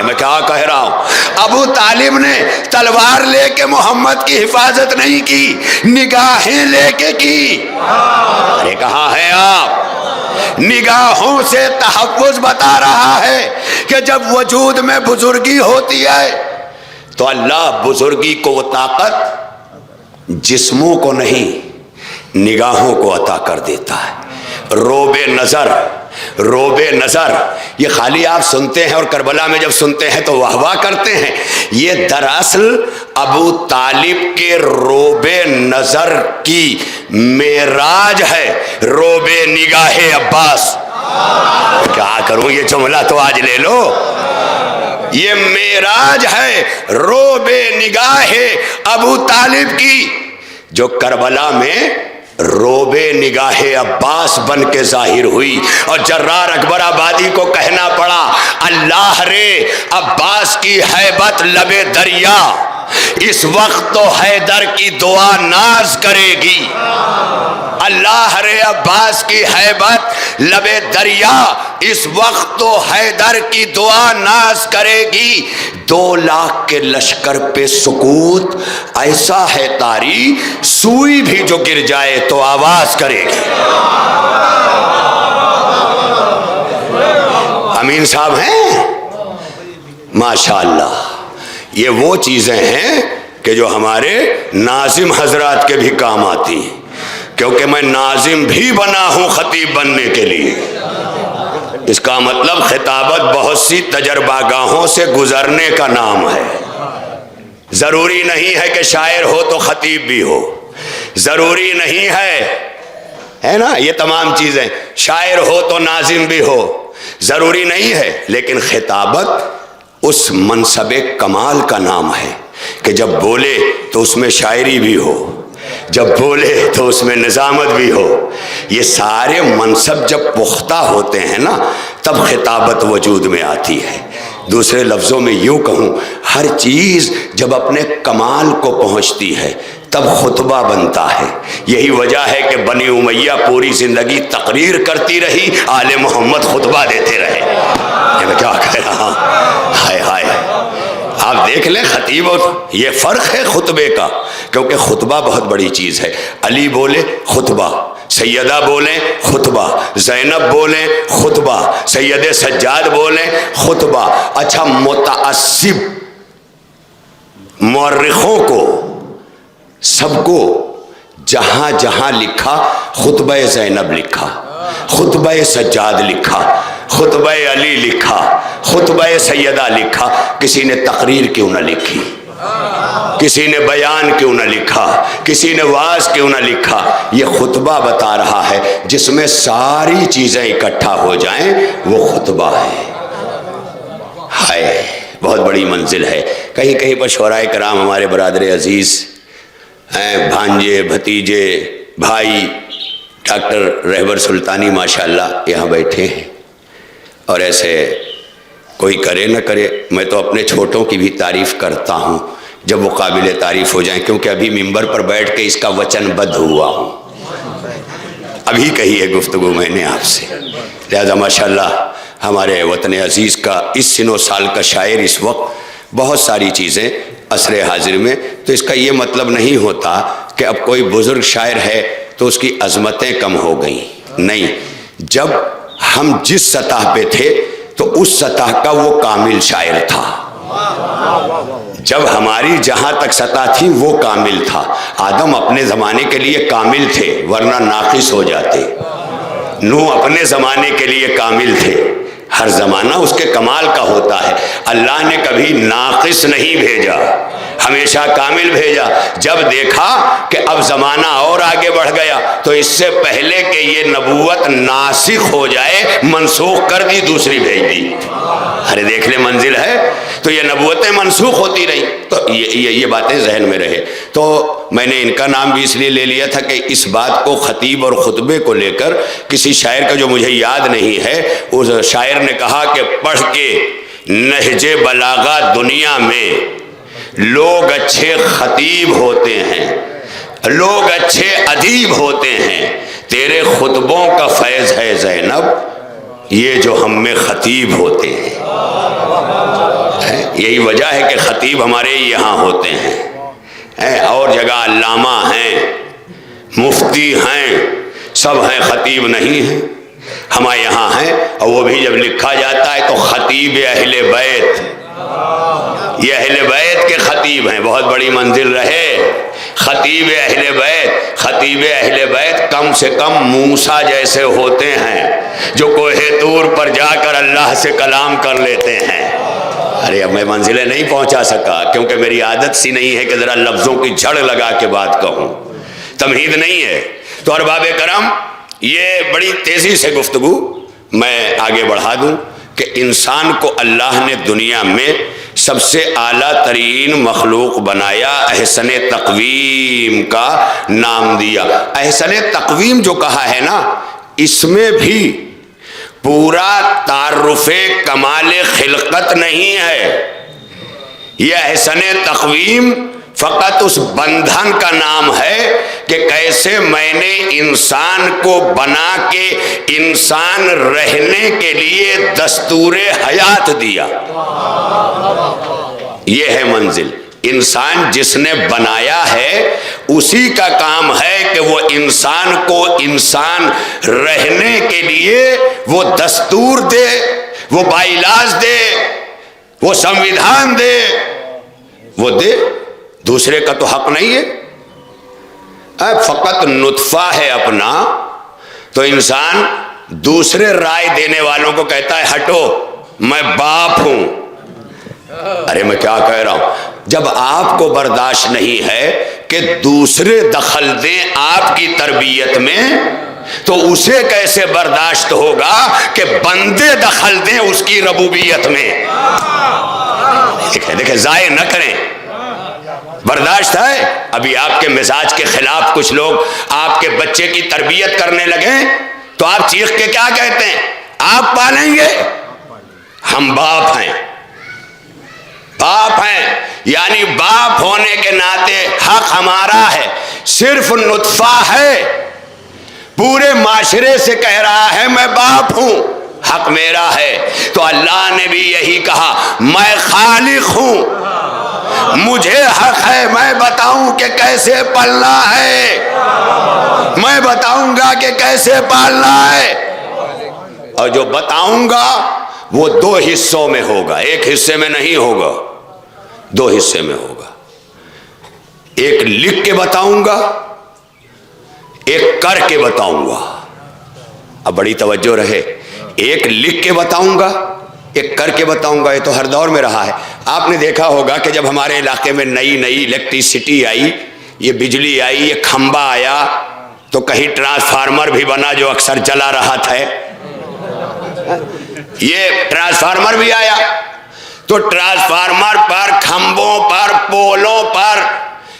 میں کیا کہہ رہا ہوں؟ ابو طالب نے تلوار لے کے محمد کی حفاظت نہیں کی، نگاہیں لے کے کی. ارے کہاں ہیں آپ؟ نگاہوں سے تحفظ بتا رہا ہے کہ جب وجود میں بزرگی ہوتی ہے تو اللہ بزرگی کو وہ طاقت جسموں کو نہیں نگاہوں کو عطا کر دیتا ہے. روب نظر، روب نظر یہ خالی آپ سنتے ہیں اور کربلا میں جب سنتے ہیں تو واہ واہ کرتے ہیں. یہ دراصل ابو طالب کے روب نظر کی معراج ہے، روب نگاہ عباس. کیا کروں، یہ جملہ تو آج لے لو. یہ معراج ہے روب نگاہ ابو طالب کی، جو کربلا میں روب نگاہ عباس بن کے ظاہر ہوئی. اور جرار اکبر آبادی کو کہنا پڑا اللہ رے عباس کی ہیبت لب دریا، اس وقت تو حیدر کی دعا ناز کرے گی. اللہ رے عباس کی ہیبت لب دریا، اس وقت تو حیدر کی دعا ناز کرے گی. 2 لاکھ کے لشکر پہ سکوت، ایسا ہے طاری سوئی بھی جو گر جائے تو آواز کرے گی. امین صاحب ہیں ماشاءاللہ. یہ وہ چیزیں ہیں کہ جو ہمارے ناظم حضرات کے بھی کام آتی ہیں، کیونکہ میں ناظم بھی بنا ہوں خطیب بننے کے لیے. اس کا مطلب خطابت بہت سی تجربہ گاہوں سے گزرنے کا نام ہے. ضروری نہیں ہے کہ شاعر ہو تو خطیب بھی ہو، ضروری نہیں ہے نا، یہ تمام چیزیں. شاعر ہو تو ناظم بھی ہو، ضروری نہیں ہے. لیکن خطابت اس منصب کمال کا نام ہے کہ جب بولے تو اس میں شاعری بھی ہو، جب بولے تو اس میں نظامت بھی ہو. یہ سارے منصب جب پختہ ہوتے ہیں نا تب خطابت وجود میں آتی ہے. دوسرے لفظوں میں یوں کہوں، ہر چیز جب اپنے کمال کو پہنچتی ہے تب خطبہ بنتا ہے. یہی وجہ ہے کہ بنی امیہ پوری زندگی تقریر کرتی رہی، آل محمد خطبہ دیتے رہے. یہ میں کیا کہہ رہا ہوں، ہائے ہائے. آپ دیکھ لیں خطیب، اور یہ فرق ہے خطبے کا، کیونکہ خطبہ بہت بڑی چیز ہے. علی بولے خطبہ، سیدہ بولیں خطبہ، زینب بولیں خطبہ، سید سجاد بولیں خطبہ. اچھا متعصب مورخوں کو سب کو جہاں جہاں لکھا خطبہ زینب لکھا، خطبہ سجاد لکھا، خطبہ علی لکھا، خطبہ سیدہ لکھا. کسی نے تقریر کیوں نہ لکھی، کسی نے بیان کیوں نہ لکھا، کسی نے واعظ کیوں نہ لکھا. یہ خطبہ بتا رہا ہے جس میں ساری چیزیں اکٹھا ہو جائیں، وہ خطبہ ہے. بہت بڑی منزل ہے. کہیں کہیں پر شعراء کرام ہمارے برادر عزیز ہیں، بھانجے بھتیجے بھائی ڈاکٹر رہبر سلطانی ماشاءاللہ یہاں بیٹھے ہیں. اور ایسے کوئی کرے نہ کرے، میں تو اپنے چھوٹوں کی بھی تعریف کرتا ہوں جب وہ قابل تعریف ہو جائیں، کیونکہ ابھی ممبر پر بیٹھ کے اس کا وچن بدھ ہوا ہوں. ابھی کہی ہے گفتگو میں نے آپ سے. لہذا ماشاءاللہ ہمارے وطن عزیز کا اس سن و سال کا شاعر اس وقت بہت ساری چیزیں عصر حاضر میں. تو اس کا یہ مطلب نہیں ہوتا کہ اب کوئی بزرگ شاعر ہے تو اس کی عظمتیں کم ہو گئیں. نہیں، جب ہم جس سطح پہ تھے تو اس سطح کا وہ کامل شاعر تھا. جب ہماری جہاں تک سطح تھی وہ کامل تھا. آدم اپنے زمانے کے لیے کامل تھے ورنہ ناقص ہو جاتے. نوح اپنے زمانے کے لیے کامل تھے. ہر زمانہ اس کے کمال کا ہوتا ہے. اللہ نے کبھی ناقص نہیں بھیجا، ہمیشہ کامل بھیجا. جب دیکھا کہ اب زمانہ اور آگے بڑھ گیا تو اس سے پہلے کہ یہ نبوت ناسخ ہو جائے منسوخ کر دی، دوسری بھیج دی. ارے دیکھ لے منزل ہے. تو یہ نبوتیں منسوخ ہوتی رہی. تو یہ باتیں ذہن میں رہے. تو میں نے ان کا نام بھی اس لیے لے لیا تھا کہ اس بات کو خطیب اور خطبے کو لے کر کسی شاعر کا جو مجھے یاد نہیں ہے، اس شاعر نے کہا کہ پڑھ کے نہج بلاغہ دنیا میں لوگ اچھے خطیب ہوتے ہیں، لوگ اچھے ادیب ہوتے ہیں، تیرے خطبوں کا فیض ہے زینب یہ جو ہم میں خطیب ہوتے ہیں۔ یہی وجہ ہے کہ خطیب ہمارے یہاں ہوتے ہیں، اور جگہ علامہ ہیں، مفتی ہیں، سب ہیں، خطیب نہیں ہیں، ہمارے یہاں ہیں۔ اور وہ بھی جب لکھا جاتا ہے تو خطیب اہل بیت، یہ اہل بیت کے خطیب ہیں، بہت بڑی منزل رہے خطیب اہل بیت۔ خطیب اہل بیت کم سے کم موسیٰ جیسے ہوتے ہیں جو کوہ طور پر جا کر اللہ سے کلام کر لیتے ہیں۔ ارے اب میں منزلیں نہیں پہنچا سکا کیونکہ میری عادت سی نہیں ہے کہ ذرا لفظوں کی جھڑ لگا کے بات کہوں، تمہید نہیں ہے۔ تو ارباب کرم، یہ بڑی تیزی سے گفتگو میں آگے بڑھا دوں کہ انسان کو اللہ نے دنیا میں سب سے اعلیٰ ترین مخلوق بنایا، احسن تقویم کا نام دیا۔ احسن تقویم جو کہا ہے نا، اس میں بھی پورا تعارف کمال خلقت نہیں ہے، یہ احسن تقویم فقط اس بندھن کا نام ہے کہ کیسے میں نے انسان کو بنا کے انسان رہنے کے لیے دستور حیات دیا، یہ ہے منزل۔ انسان جس نے بنایا ہے اسی کا کام ہے کہ وہ انسان کو انسان رہنے کے لیے وہ دستور دے، وہ بائیلاز دے، وہ سمویدھان دے، وہ دے، دوسرے کا تو حق نہیں ہے۔ فقط نطفہ ہے اپنا تو انسان دوسرے رائے دینے والوں کو کہتا ہے ہٹو میں باپ ہوں۔ ارے میں کیا کہہ رہا ہوں، جب آپ کو برداشت نہیں ہے کہ دوسرے دخل دیں آپ کی تربیت میں تو اسے کیسے برداشت ہوگا کہ بندے دخل دیں اس کی ربوبیت میں؟ دیکھیں ضائع نہ کریں، برداشت ہے۔ ابھی آپ کے مزاج کے خلاف کچھ لوگ آپ کے بچے کی تربیت کرنے لگیں تو آپ چیخ کے کیا کہتے ہیں؟ آپ پالیں گے؟ ہم باپ ہیں، باپ ہیں، یعنی باپ ہونے کے ناطے حق ہمارا ہے۔ صرف نطفہ ہے، پورے معاشرے سے کہہ رہا ہے میں باپ ہوں، حق میرا ہے۔ تو اللہ نے بھی یہی کہا میں خالق ہوں، مجھے حق ہے، میں بتاؤں کہ کیسے پلنا ہے، میں بتاؤں گا کہ کیسے پالنا ہے، اور جو بتاؤں گا وہ دو حصوں میں ہوگا، ایک حصے میں نہیں ہوگا، دو حصے میں ہوگا۔ ایک لکھ کے بتاؤں گا، ایک کر کے بتاؤں گا۔ اب بڑی توجہ رہے، ایک لکھ کے بتاؤں گا، ایک کر کے بتاؤں گا۔ یہ تو ہر دور میں رہا ہے۔ آپ نے دیکھا ہوگا کہ جب ہمارے علاقے میں نئی الیکٹریسٹی آئی، یہ بجلی آئی، یہ کھمبا آیا، تو کہیں ٹرانسفارمر بھی بنا جو اکثر جلا رہا تھا، یہ ٹرانسفارمر بھی آیا تو ٹرانسفارمر پر، کھمبوں پر، پولوں پر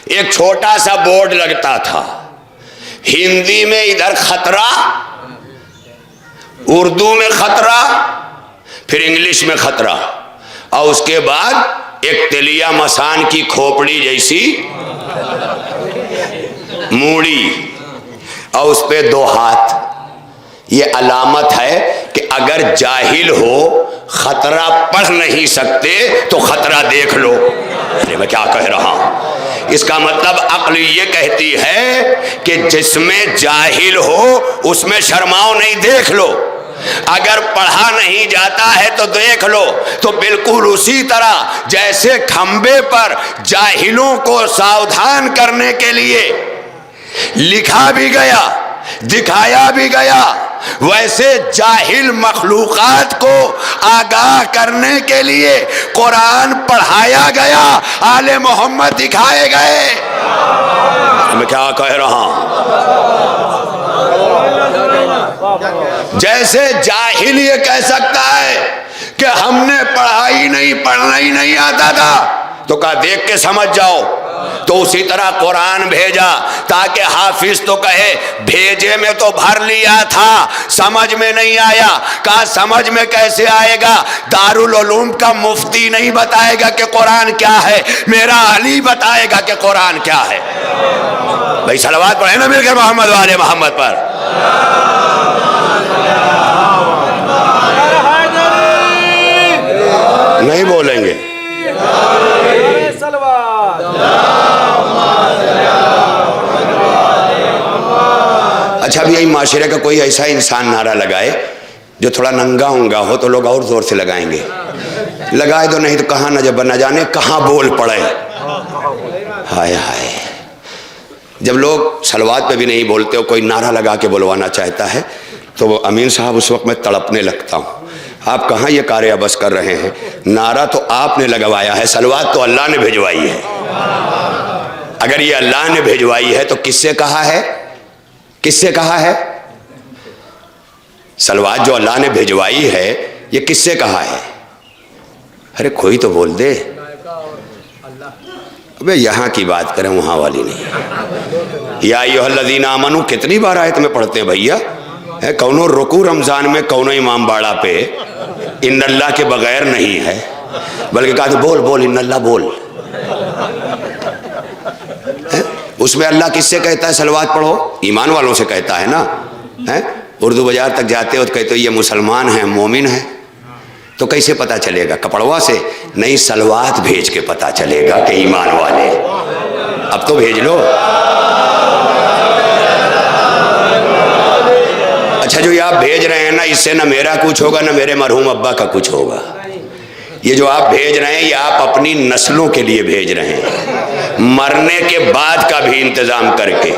ایک چھوٹا سا بورڈ لگتا تھا، ہندی میں ادھر خطرہ، اردو میں خطرہ، پھر انگلش میں خطرہ، اور اس کے بعد ایک تلیا مسان کی کھوپڑی جیسی موڑی، اور اس پہ دو ہاتھ۔ یہ علامت ہے کہ اگر جاہل ہو، خطرہ پڑھ نہیں سکتے تو خطرہ دیکھ لو۔ میں کیا کہہ رہا ہوں، اس کا مطلب عقل یہ کہتی ہے کہ جس میں جاہل ہو اس میں شرماؤ نہیں، دیکھ لو۔ اگر پڑھا نہیں جاتا ہے تو دیکھ لو۔ تو بالکل اسی طرح جیسے کھمبے پر جاہلوں کو ساودھان کرنے کے لیے لکھا بھی گیا، دکھایا بھی گیا، ویسے جاہل مخلوقات کو آگاہ کرنے کے لیے قرآن پڑھایا گیا، آل محمد دکھائے گئے۔ میں کیا کہہ رہا ہوں، جیسے جاہل یہ کہہ سکتا ہے کہ ہم نے پڑھائی نہیں، پڑھنا ہی نہیں آتا تھا، تو کہا دیکھ کے سمجھ جاؤ، تو اسی طرح قرآن بھیجا تاکہ حافظ تو کہے بھیجے میں تو بھر لیا تھا، سمجھ میں نہیں آیا۔ کہا سمجھ میں کیسے آئے گا؟ دارالعلوم کا مفتی نہیں بتائے گا کہ قرآن کیا ہے، میرا علی بتائے گا کہ قرآن کیا ہے۔ بھائی صلوات پڑھیں نا مل کر محمد والے محمد پر۔ نہیں بولیں گے؟ اچھا اب یہی معاشرے کا کوئی ایسا انسان نعرہ لگائے جو تھوڑا ننگا ہونگا ہو تو لوگ اور زور سے لگائیں گے، لگائے تو نہیں تو کہاں نہ جانے کہاں بول پڑے۔ ہائے ہائے، جب لوگ صلوات پہ بھی نہیں بولتے ہو، کوئی نعرہ لگا کے بلوانا چاہتا ہے تو وہ امین صاحب اس وقت میں تڑپنے لگتا ہوں۔ آپ کہاں یہ کار عبث کر رہے ہیں؟ نعرہ تو آپ نے لگوایا ہے، صلوات تو اللہ نے بھیجوائی ہے۔ اگر یہ اللہ نے بھیجوائی ہے تو کس سے کہا ہے؟ کس سے کہا ہے؟ صلوات جو اللہ نے بھیجوائی ہے یہ کس سے کہا ہے؟ ارے کوئی تو بول دے۔ ابے یہاں کی بات کریں، وہاں والی نہیں۔ یا ایھا الذین آمنو کتنی بار آیت میں پڑھتے ہیں بھیا؟ کونوں رکوع رمضان میں کونوں امام باڑا پہ ان اللہ کے بغیر نہیں ہے، بلکہ کہا تو بول ان اللہ بول۔ اس میں اللہ کس سے کہتا ہے صلوات پڑھو؟ ایمان والوں سے کہتا ہے نا۔ اردو بازار تک جاتے ہو تو کہتے ہو یہ مسلمان ہیں، مومن ہیں، تو کیسے پتا چلے گا؟ کپڑوا سے نہیں، صلوات بھیج کے پتا چلے گا کہ ایمان والے۔ اب تو بھیج لو۔ اچھا جو یہ آپ بھیج رہے ہیں نا، اس سے نہ میرا کچھ ہوگا نہ میرے مرحوم ابا کا کچھ ہوگا۔ یہ جو آپ بھیج رہے ہیں یہ آپ اپنی نسلوں کے لیے بھیج رہے ہیں، مرنے کے بعد کا بھی انتظام کر کے۔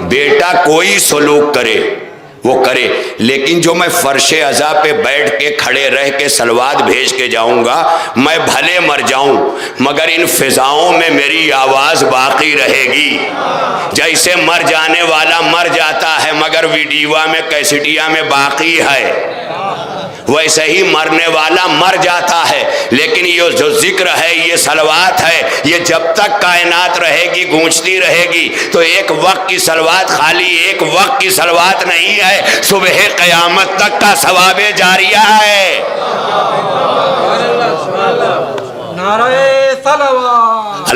بیٹا کوئی سلوک کرے وہ کرے، لیکن جو میں فرش عزا پہ بیٹھ کے کھڑے رہ کے صلوات بھیج کے جاؤں گا، میں بھلے مر جاؤں مگر ان فضاؤں میں میری آواز باقی رہے گی۔ جیسے مر جانے والا مر جاتا ہے مگر ویڈیوا میں کیسٹیا میں باقی ہے، ویسے ہی مرنے والا مر جاتا ہے، لیکن یہ جو ذکر ہے، یہ صلوات ہے، یہ جب تک کائنات رہے گی گونجتی رہے گی۔ تو ایک وقت کی صلوات خالی ایک وقت کی صلوات نہیں ہے، صبح قیامت تک کا ثواب جاریہ ہے۔ نعرہ صلوات۔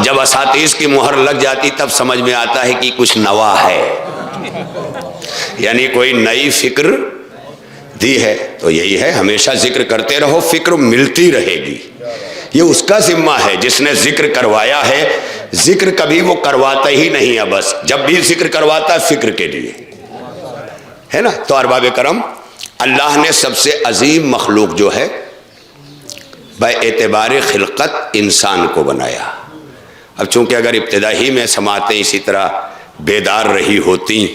جب اساتذ کی مہر لگ جاتی تب سمجھ میں آتا ہے کہ کچھ نوا ہے، یعنی کوئی نئی فکر دی ہے۔ تو یہی ہے، ہمیشہ ذکر کرتے رہو، فکر ملتی رہے گی۔ یہ اس کا ذمہ ہے جس نے ذکر کروایا ہے۔ ذکر کبھی وہ کرواتا ہی نہیں ہے، بس جب بھی ذکر کرواتا ہے فکر کے لیے ہے نا۔ تو ارباب کرم، اللہ نے سب سے عظیم مخلوق جو ہے بے اعتبار خلقت انسان کو بنایا۔ اب چونکہ اگر ابتدائی میں سماعتیں اسی طرح بیدار رہی ہوتی،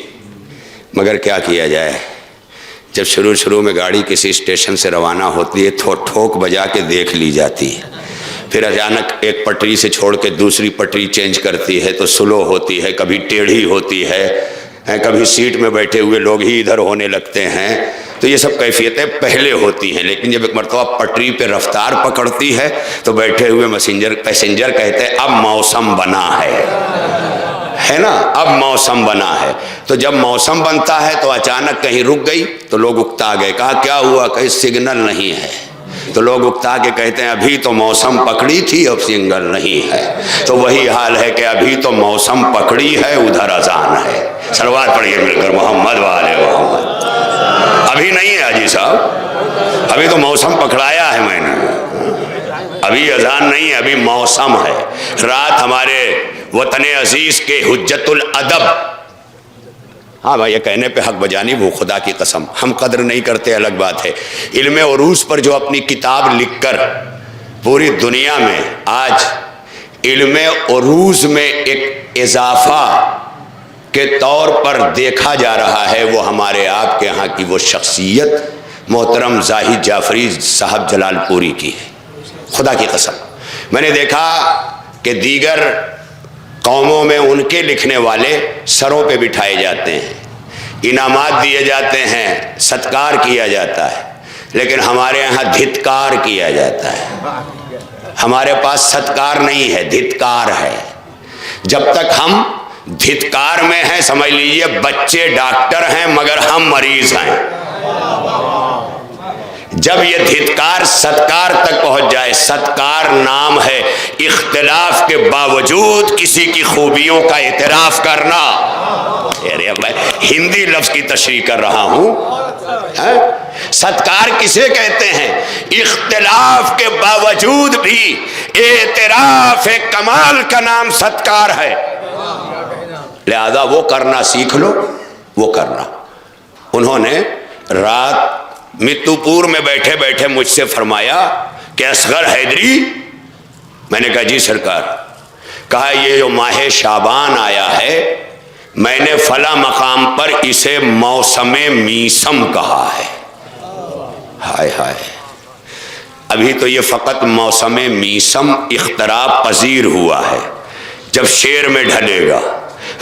مگر کیا کیا جائے، جب شروع میں گاڑی کسی اسٹیشن سے روانہ ہوتی ہے تو ٹھوک بجا کے دیکھ لی جاتی ہے، پھر اچانک ایک پٹری سے چھوڑ کے دوسری پٹری چینج کرتی ہے تو سلو ہوتی ہے، کبھی ٹیڑھی ہوتی ہے، کبھی سیٹ میں بیٹھے ہوئے لوگ ہی ادھر ہونے لگتے ہیں۔ تو یہ سب کیفیتیں پہلے ہوتی ہیں، لیکن جب ایک مرتبہ پٹری پہ رفتار پکڑتی ہے تو بیٹھے ہوئے پیسنجر کہتے ہیں اب موسم بنا ہے نا، اب موسم بنا ہے۔ تو جب موسم بنتا ہے تو اچانک کہیں رک گئی تو لوگ اکتا گئے، کہا کیا ہوا؟ کہیں سگنل نہیں ہے۔ تو لوگ اکتا کے کہتے ہیں ابھی تو موسم پکڑی تھی اب سگنل نہیں ہے۔ تو وہی حال ہے کہ ابھی تو موسم پکڑی ہے ادھر اذان ہے۔ صلوات پڑھیے مل کر محمد والے محمد۔ ابھی نہیں ہے حاجی صاحب، ابھی تو موسم پکڑایا ہے میں نے، ابھی اذان نہیں ہے، ابھی موسم ہے۔ رات ہمارے وطن عزیز کے حجت الادب، ہاں بھائی یہ کہنے پہ حق بجانب ہو، خدا کی قسم ہم قدر نہیں کرتے الگ بات ہے۔ علم عروض پر جو اپنی کتاب لکھ کر پوری دنیا میں آج علم عروض میں ایک اضافہ کے طور پر دیکھا جا رہا ہے، وہ ہمارے آپ کے ہاں کی وہ شخصیت محترم زاہد جعفری صاحب جلال پوری کی ہے۔ خدا کی قسم میں نے دیکھا کہ دیگر قوموں میں ان کے لکھنے والے سروں پہ بٹھائے جاتے ہیں، انعامات دیے جاتے ہیں، ستکار کیا جاتا ہے، لیکن ہمارے یہاں دھتکار کیا جاتا ہے. ہمارے پاس ستکار نہیں ہے، دھتکار ہے. جب تک ہم دھتکار میں ہیں سمجھ لیجئے بچے ڈاکٹر ہیں مگر ہم مریض ہیں. جب یہ دھتکار ستکار تک پہنچ جائے، ستکار نام ہے اختلاف کے باوجود کسی کی خوبیوں کا اعتراف کرنا. میں ہندی لفظ کی تشریح کر رہا ہوں. ستکار کسے کہتے ہیں؟ اختلاف کے باوجود بھی اعتراف کمال کا نام ستکار ہے. لہذا وہ کرنا سیکھ لو، وہ کرنا. انہوں نے رات متو پور میں بیٹھے بیٹھے مجھ سے فرمایا کہ اصغر حیدری. میں نے کہا جی سرکار. کہا یہ جو ماہ شعبان آیا ہے میں نے فلاں مقام پر اسے موسم میسم کہا ہے. ہائے ہائے، ابھی تو یہ فقط موسم میسم اختراب پذیر ہوا ہے. جب شعر میں ڈھلے گا،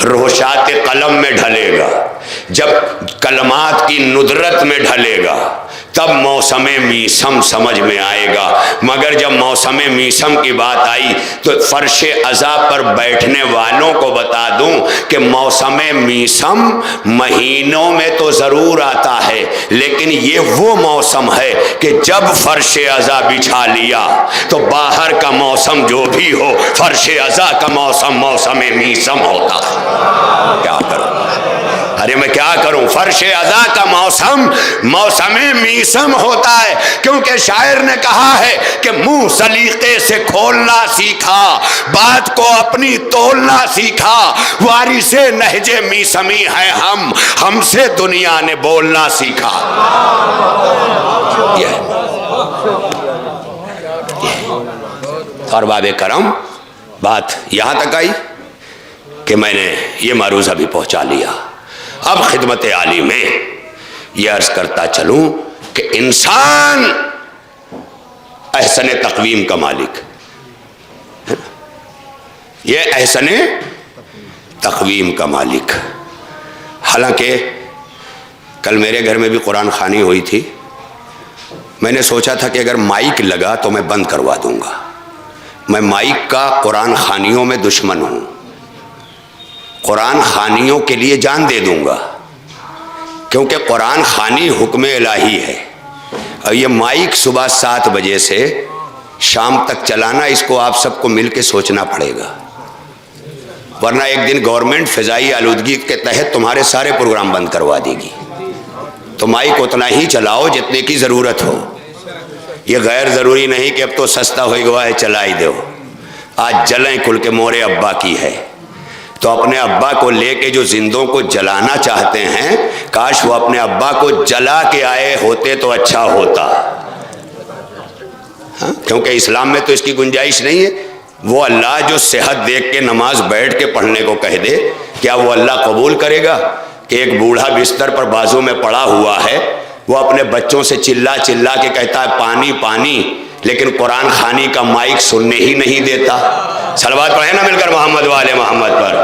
روشات قلم میں ڈھلے گا، جب کلمات کی ندرت میں ڈھلے گا تب موسم میسم سمجھ میں آئے گا. مگر جب موسم میسم کی بات آئی تو فرش عزا پر بیٹھنے والوں کو بتا دوں کہ موسم میسم مہینوں میں تو ضرور آتا ہے، لیکن یہ وہ موسم ہے کہ جب فرش عزا بچھا لیا تو باہر کا موسم جو بھی ہو فرش عزا کا موسم موسم میسم ہوتا ہے. کیا کروں؟ ارے میں کیا کروں؟ فرش عزا کا موسم موسم میسم ہوتا ہے، کیونکہ شاعر نے کہا ہے کہ منہ سلیقے سے کھولنا سیکھا، بات کو اپنی تولنا سیکھا، وارث نہج میسمی ہے ہم سے دنیا نے بولنا سیکھا. اور باب کرم بات یہاں تک آئی کہ میں نے یہ معروضہ بھی پہنچا لیا. اب خدمت عالی میں یہ عرض کرتا چلوں کہ انسان احسن تقویم کا مالک ہے. یہ احسن تقویم کا مالک. حالانکہ کل میرے گھر میں بھی قرآن خوانی ہوئی تھی. میں نے سوچا تھا کہ اگر مائک لگا تو میں بند کروا دوں گا. میں مائک کا قرآن خوانیوں میں دشمن ہوں. قرآن خوانیوں کے لیے جان دے دوں گا، کیونکہ قرآن خوانی حکم الہی ہے. اور یہ مائک صبح 7 بجے سے شام تک چلانا، اس کو آپ سب کو مل کے سوچنا پڑے گا، ورنہ ایک دن گورنمنٹ فضائی آلودگی کے تحت تمہارے سارے پروگرام بند کروا دے گی. تو مائک اتنا ہی چلاؤ جتنے کی ضرورت ہو. یہ غیر ضروری نہیں کہ اب تو سستا ہوئی گوا ہے چلا ہی دو. آج جلیں کل کے مورے ابا کی ہے، تو اپنے ابا کو لے کے جو زندوں کو جلانا چاہتے ہیں کاش وہ اپنے ابا کو جلا کے آئے ہوتے تو اچھا ہوتا. کیونکہ اسلام میں تو اس کی گنجائش نہیں ہے. وہ اللہ جو صحت دیکھ کے نماز بیٹھ کے پڑھنے کو کہہ دے، کیا وہ اللہ قبول کرے گا کہ ایک بوڑھا بستر پر بازو میں پڑا ہوا ہے، وہ اپنے بچوں سے چلا چلا کے کہتا ہے پانی پانی، لیکن قرآن خوانی کا مائک سننے ہی نہیں دیتا. صلوات پڑھیں نا مل کر محمد والے محمد پر.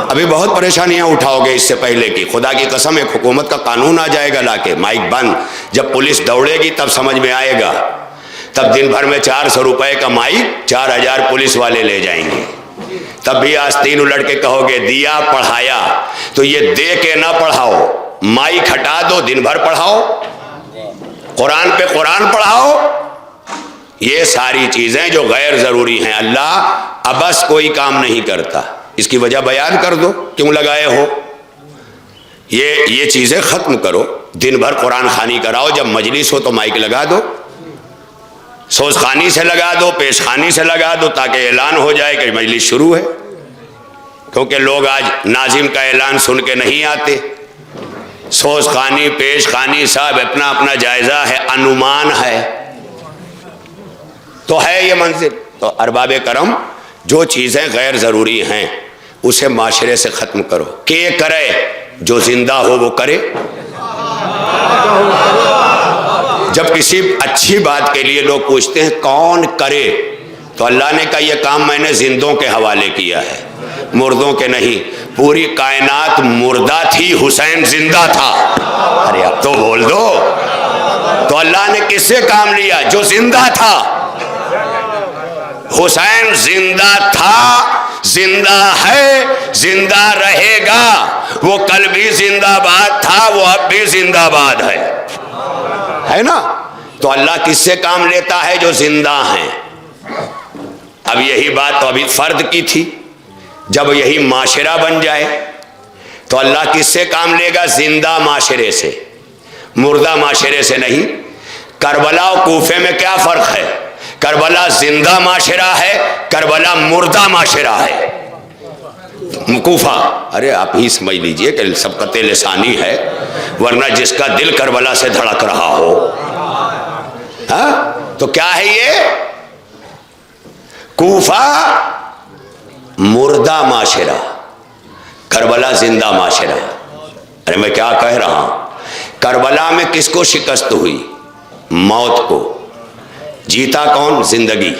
ابھی بہت پریشانیاں اٹھاؤ گے اس سے پہلے کی. خدا کی قسم ایک حکومت کا قانون آ جائے گا لا کے مائک بند. جب پولیس دوڑے گی تب سمجھ میں آئے گا. تب دن بھر میں 400 روپے کا مائک 4000 پولیس والے لے جائیں گے. تب بھی آستین الٹ کے کہو گے دیا پڑھایا، تو یہ دے کے نہ پڑھاؤ، مائک ہٹا دو، دن بھر پڑھاؤ، قرآن پہ قرآن پڑھاؤ. یہ ساری چیزیں جو غیر ضروری ہیں اللہ ابس کوئی کام نہیں کرتا. اس کی وجہ بیان کر دو کیوں لگائے ہو. یہ چیزیں ختم کرو. دن بھر قرآن خوانی کراؤ، جب مجلس ہو تو مائک لگا دو، سوز خوانی سے لگا دو، پیش خوانی سے لگا دو، تاکہ اعلان ہو جائے کہ مجلس شروع ہے. کیونکہ لوگ آج ناظم کا اعلان سن کے نہیں آتے. سوز خوانی پیش خوانی صاحب اپنا اپنا جائزہ ہے، انومان ہے، تو ہے یہ منزل. تو ارباب کرم جو چیزیں غیر ضروری ہیں اسے معاشرے سے ختم کرو. کہ کرے جو زندہ ہو وہ کرے. جب کسی اچھی بات کے لیے لوگ پوچھتے ہیں کون کرے، تو اللہ نے کہا یہ کام میں نے زندوں کے حوالے کیا ہے. مردوں کے نہیں، پوری کائنات مردہ تھی، حسین زندہ تھا۔ ارے اب تو بول دو، تو اللہ نے کس سے کام لیا؟ جو زندہ تھا۔ حسین زندہ تھا، زندہ ہے، زندہ رہے گا۔ وہ کل بھی زندہ باد تھا، وہ اب بھی زندہ باد ہے نا؟ تو اللہ کس سے کام لیتا ہے؟ جو زندہ ہیں۔ اب یہی بات تو ابھی فرد کی تھی، جب یہی معاشرہ بن جائے تو اللہ کس سے کام لے گا؟ زندہ معاشرے سے، مردہ معاشرے سے نہیں۔ کربلا اور کوفے میں کیا فرق ہے؟ کربلا زندہ معاشرہ ہے، کربلا مردہ معاشرہ ہے۔ کوفہ، ارے آپ ہی سمجھ لیجئے کہ سبقت لسانی ہے، ورنہ جس کا دل کربلا سے دھڑک رہا ہو، ہاں تو کیا ہے یہ؟ کوفہ مردہ معاشرہ، کربلا زندہ معاشرہ۔ ارے میں کیا کہہ رہا ہوں؟ کربلا میں کس کو شکست ہوئی؟ موت کو۔ جیتا کون؟ زندگی۔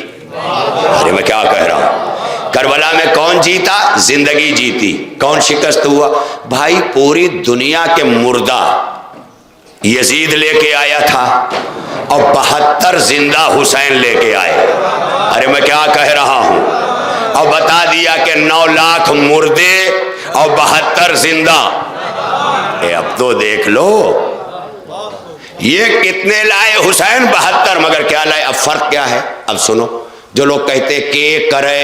ارے میں کیا کہہ رہا ہوں؟ کربلا میں کون جیتا؟ زندگی جیتی۔ کون شکست ہوا؟ بھائی پوری دنیا کے مردہ یزید لے کے آیا تھا اور 72 زندہ حسین لے کے آئے۔ ارے میں کیا کہہ رہا ہوں؟ اور بتا دیا کہ 9 لاکھ مردے اور 72 زندہ۔ اب تو دیکھ لو یہ کتنے لائے حسین؟ 72، مگر کیا لائے؟ اب فرق کیا ہے؟ اب سنو، جو لوگ کہتے کہ کرے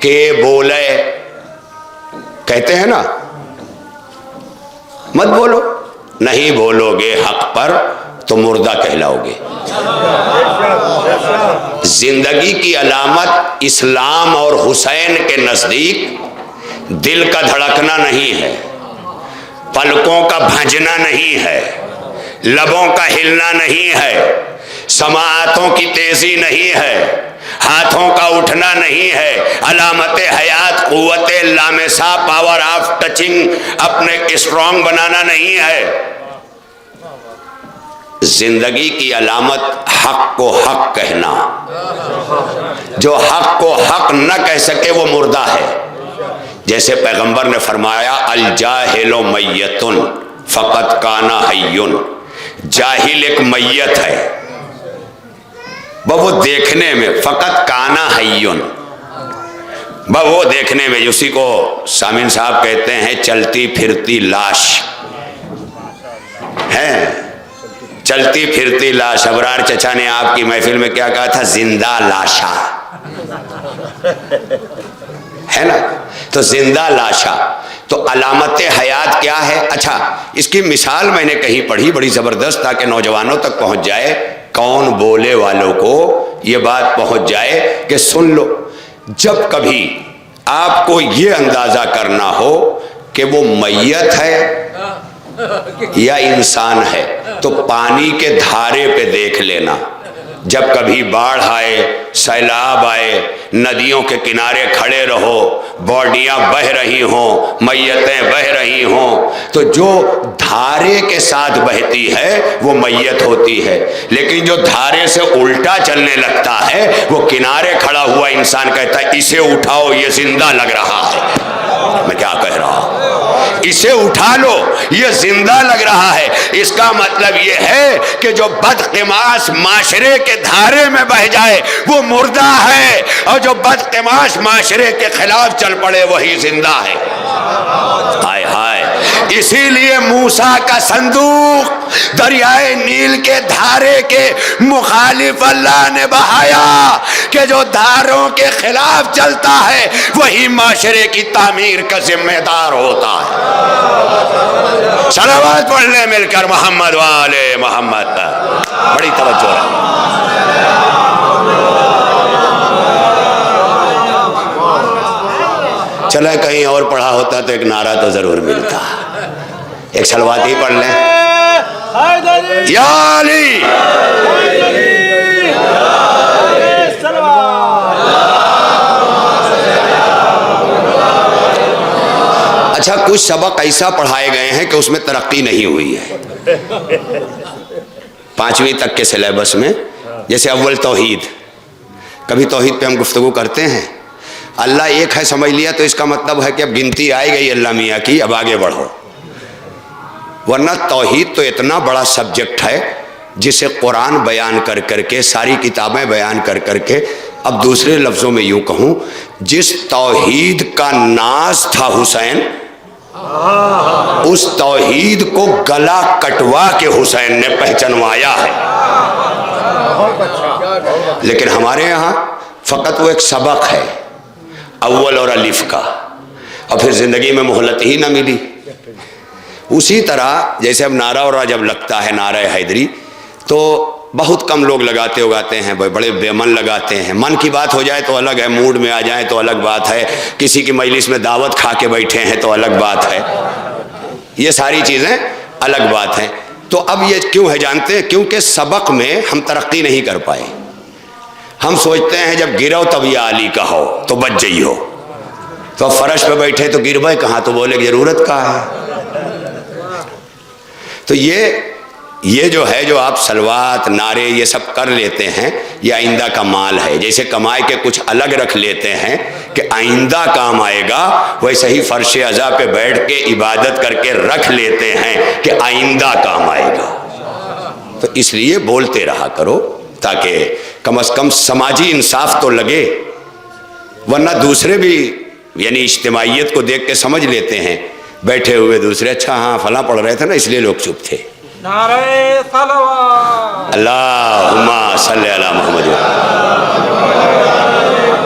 کہ بولے، کہتے ہیں نا، مت بولو، نہیں بولو گے حق پر تو مردہ کہلاؤ گے۔ زندگی کی علامت اسلام اور حسین کے نزدیک دل کا دھڑکنا نہیں ہے، پلکوں کا بھنجنا نہیں ہے، لبوں کا ہلنا نہیں ہے، سماعتوں کی تیزی نہیں ہے، ہاتھوں کا اٹھنا نہیں ہے۔ علامت حیات قوت لامسا، پاور آف ٹچنگ، اپنے اسٹرانگ بنانا نہیں ہے۔ زندگی کی علامت حق کو حق کہنا۔ جو حق کو حق نہ کہہ سکے وہ مردہ ہے۔ جیسے پیغمبر نے فرمایا الجاہل میت فقط کان حی، جاہل ایک میت ہے، وہ دیکھنے میں فقط کان حی، وہ دیکھنے میں، اسی کو سامن صاحب کہتے ہیں چلتی پھرتی لاش ہے، چلتی پھرتی لاش۔ ابرار چچا نے آپ کی محفل میں کیا کہا تھا؟ زندہ لاشا، ہے نا؟ تو زندہ لاشا۔ تو علامت حیات کیا ہے؟ اچھا اس کی مثال میں نے کہیں پڑھی بڑی زبردست، تاکہ نوجوانوں تک پہنچ جائے، کون بولے والوں کو یہ بات پہنچ جائے کہ سن لو، جب کبھی آپ کو یہ اندازہ کرنا ہو کہ وہ میت ہے یا انسان ہے تو پانی کے دھارے پہ دیکھ لینا۔ جب کبھی باڑھ آئے، سیلاب آئے، ندیوں کے کنارے کھڑے رہو، باڈیاں بہہ رہی ہوں، میتیں بہہ رہی ہوں، تو جو دھارے کے ساتھ بہتی ہے وہ میت ہوتی ہے، لیکن جو دھارے سے الٹا چلنے لگتا ہے وہ کنارے کھڑا ہوا انسان کہتا ہے اسے اٹھاؤ یہ زندہ لگ رہا ہے۔ میں کیا کہہ رہا ہوں؟ اسے اٹھا لو یہ زندہ لگ رہا ہے۔ اس کا مطلب یہ ہے کہ جو بدقماش معاشرے کے دھارے میں بہ جائے وہ مردہ ہے، اور جو بدقماش معاشرے کے خلاف چل پڑے وہی زندہ ہے۔ ہائے ہائے، اسی لیے موسیٰ کا صندوق دریائے نیل کے دھارے کے مخالف اللہ نے بہایا کہ جو دھاروں کے خلاف چلتا ہے وہی معاشرے کی تعمیر کا ذمہ دار ہوتا ہے۔ صلوات پڑھ لیں مل کر محمد والے محمد، بڑی توجہ ہے۔ چلیں کہیں اور پڑھا ہوتا تو ایک نعرہ تو ضرور ملتا، ایک صلوات ہی پڑھ لیں۔ یا علی اچھا کچھ سبق ایسا پڑھائے گئے ہیں کہ اس میں ترقی نہیں ہوئی ہے۔ 5ویں تک کے سلیبس میں جیسے اول توحید، کبھی توحید پہ ہم گفتگو کرتے ہیں، اللہ ایک ہے سمجھ لیا تو اس کا مطلب ہے کہ اب گنتی آئے گئی اللہ میاں کی، اب آگے بڑھو. ورنہ توحید تو اتنا بڑا سبجیکٹ ہے جسے قرآن بیان کر کر کے، ساری کتابیں بیان کر کر کے، اب دوسرے لفظوں میں یوں کہوں، جس توحید کا ناز تھا حسین، اس توحید کو گلا کٹوا کے حسین نے پہچنوایا ہے. لیکن ہمارے یہاں فقط وہ ایک سبق ہے اول اور الف کا، اور پھر زندگی میں مہلت ہی نہ ملی. اسی طرح جیسے اب نعرہ اور جب لگتا ہے نعرہ حیدری تو بہت کم لوگ لگاتے ہیں، بڑے بے من لگاتے ہیں. من کی بات ہو جائے تو الگ ہے، موڈ میں آ جائیں تو الگ بات ہے، کسی کی مجلس میں دعوت کھا کے بیٹھے ہیں تو الگ بات ہے، یہ ساری چیزیں الگ بات ہیں. تو اب یہ کیوں ہے جانتے ہیں؟ کیونکہ سبق میں ہم ترقی نہیں کر پائے. ہم سوچتے ہیں جب گرو تب یا علی کا ہو تو بچ جئی ہو، تو اب فرش پہ بیٹھے تو گر بھائی کہاں، تو بولے کہ ضرورت کہاں ہے. تو یہ جو ہے، جو آپ سلوات نعرے یہ سب کر لیتے ہیں، یہ آئندہ کا مال ہے. جیسے کمائے کے کچھ الگ رکھ لیتے ہیں کہ آئندہ کام آئے گا، ویسے ہی فرش عزا پہ بیٹھ کے عبادت کر کے رکھ لیتے ہیں کہ آئندہ کام آئے گا. تو اس لیے بولتے رہا کرو تاکہ کم از کم سماجی انصاف تو لگے. ورنہ دوسرے بھی یعنی اجتماعیت کو دیکھ کے سمجھ لیتے ہیں بیٹھے ہوئے دوسرے، اچھا ہاں فلاں پڑھ رہے تھے نا اس لیے لوگ چپ تھے. نعرہ صلوات اللہم صلی علی محمد.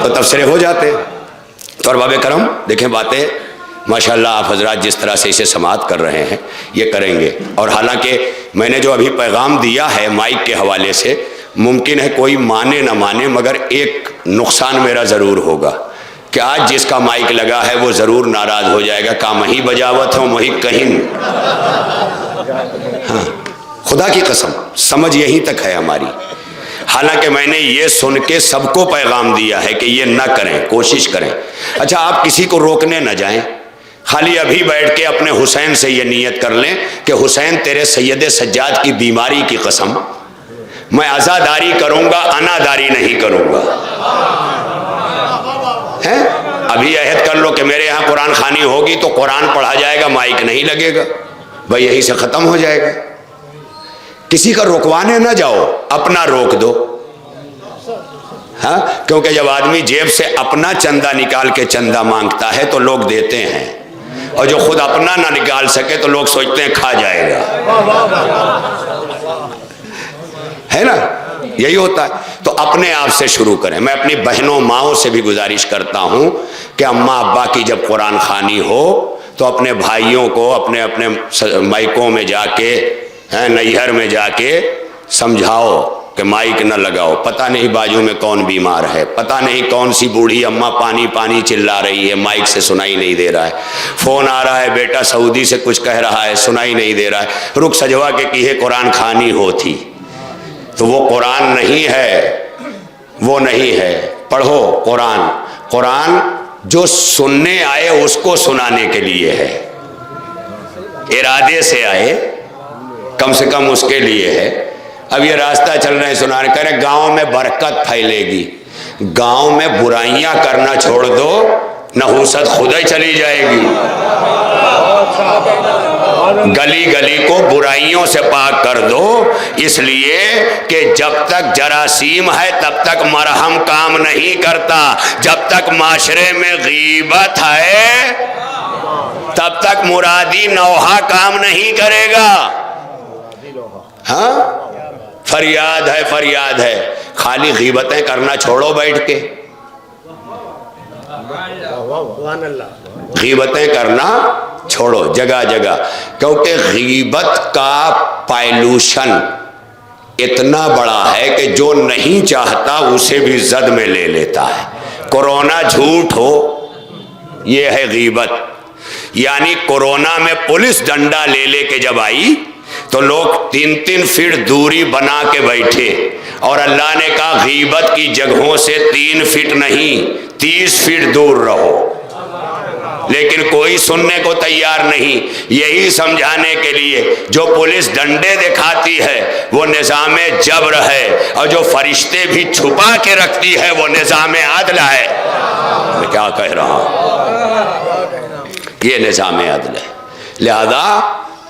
تو تبصرے ہو جاتے. تو ارباب کرم دیکھیں باتیں ماشاءاللہ آپ حضرات جس طرح سے اسے سماعت کر رہے ہیں یہ کریں گے. اور حالانکہ میں نے جو ابھی پیغام دیا ہے مائک کے حوالے سے، ممکن ہے کوئی مانے نہ مانے، مگر ایک نقصان میرا ضرور ہوگا کہ آج جس کا مائک لگا ہے وہ ضرور ناراض ہو جائے گا، کام ہی بجاوت ہوں وہی کہیں. ہاں خدا کی قسم سمجھ یہیں تک ہے ہماری. حالانکہ میں نے یہ سن کے سب کو پیغام دیا ہے کہ یہ نہ کریں، کوشش کریں. اچھا آپ کسی کو روکنے نہ جائیں، خالی ابھی بیٹھ کے اپنے حسین سے یہ نیت کر لیں کہ حسین تیرے سید سجاد کی بیماری کی قسم میں عزاداری کروں گا، اناداری نہیں کروں گا. ابھی عہد کر لو کہ میرے یہاں قرآن خوانی ہوگی تو قرآن پڑھا جائے گا، مائک نہیں لگے گا، بھائی یہی سے ختم ہو جائے گا. کسی کا روکوانے نہ جاؤ، اپنا روک دو. ہاں کیونکہ جب آدمی جیب سے اپنا چندہ نکال کے چندہ مانگتا ہے تو لوگ دیتے ہیں، اور جو خود اپنا نہ نکال سکے تو لوگ سوچتے ہیں کھا جائے گا، ہے نا؟ یہی ہوتا ہے. تو اپنے آپ سے شروع کریں. میں اپنی بہنوں ماؤں سے بھی گزارش کرتا ہوں کہ اماں ابا کی جب قرآن خوانی ہو تو اپنے بھائیوں کو اپنے اپنے مائکوں میں جا کے، نیہر میں جا کے سمجھاؤ کہ مائک نہ لگاؤ. پتہ نہیں بازو میں کون بیمار ہے، پتہ نہیں کون سی بوڑھی اماں پانی پانی چلا رہی ہے، مائک سے سنائی نہیں دے رہا ہے. فون آ رہا ہے بیٹا سعودی سے کچھ کہہ رہا ہے، سنائی نہیں دے رہا ہے. رک سجوا کے کیے قرآن خوانی ہوتی تو وہ قرآن نہیں ہے، وہ نہیں ہے. پڑھو قرآن. قرآن جو سننے آئے اس کو سنانے کے لیے ہے، ارادے سے آئے کم سے کم اس کے لیے ہے. اب یہ راستہ چل رہے ہیں سنانے، کہہ رہے گاؤں میں برکت پھیلے گی. گاؤں میں برائیاں کرنا چھوڑ دو، نحوست خود ہی چلی جائے گی. گلی گلی کو برائیوں سے پاک کر دو، اس لیے کہ جب تک جراثیم ہے تب تک مرہم کام نہیں کرتا. جب تک معاشرے میں غیبت ہے تب تک مرادی نوحہ کام نہیں کرے گا. ہاں فریاد ہے، فریاد ہے. خالی غیبتیں کرنا چھوڑو بیٹھ کے، غیبتیں کرنا چھوڑو جگہ جگہ. کیونکہ غیبت کا پائلوشن اتنا بڑا ہے کہ جو نہیں چاہتا اسے بھی زد میں لے لیتا ہے. کورونا جھوٹ ہو یہ ہے غیبت. یعنی کورونا میں پولیس ڈنڈا لے لے کے جب آئی تو لوگ 3 فٹ دوری بنا کے بیٹھے، اور اللہ نے کہا غیبت کی جگہوں سے 3 فٹ نہیں 30 فٹ دور رہو. لیکن کوئی سننے کو تیار نہیں. یہی سمجھانے کے لیے جو پولیس ڈنڈے دکھاتی ہے وہ نظام جبر ہے، اور جو فرشتے بھی چھپا کے رکھتی ہے وہ نظام عدل ہے. میں کیا کہہ رہا ہوں؟ یہ نظام عدل ہے. لہذا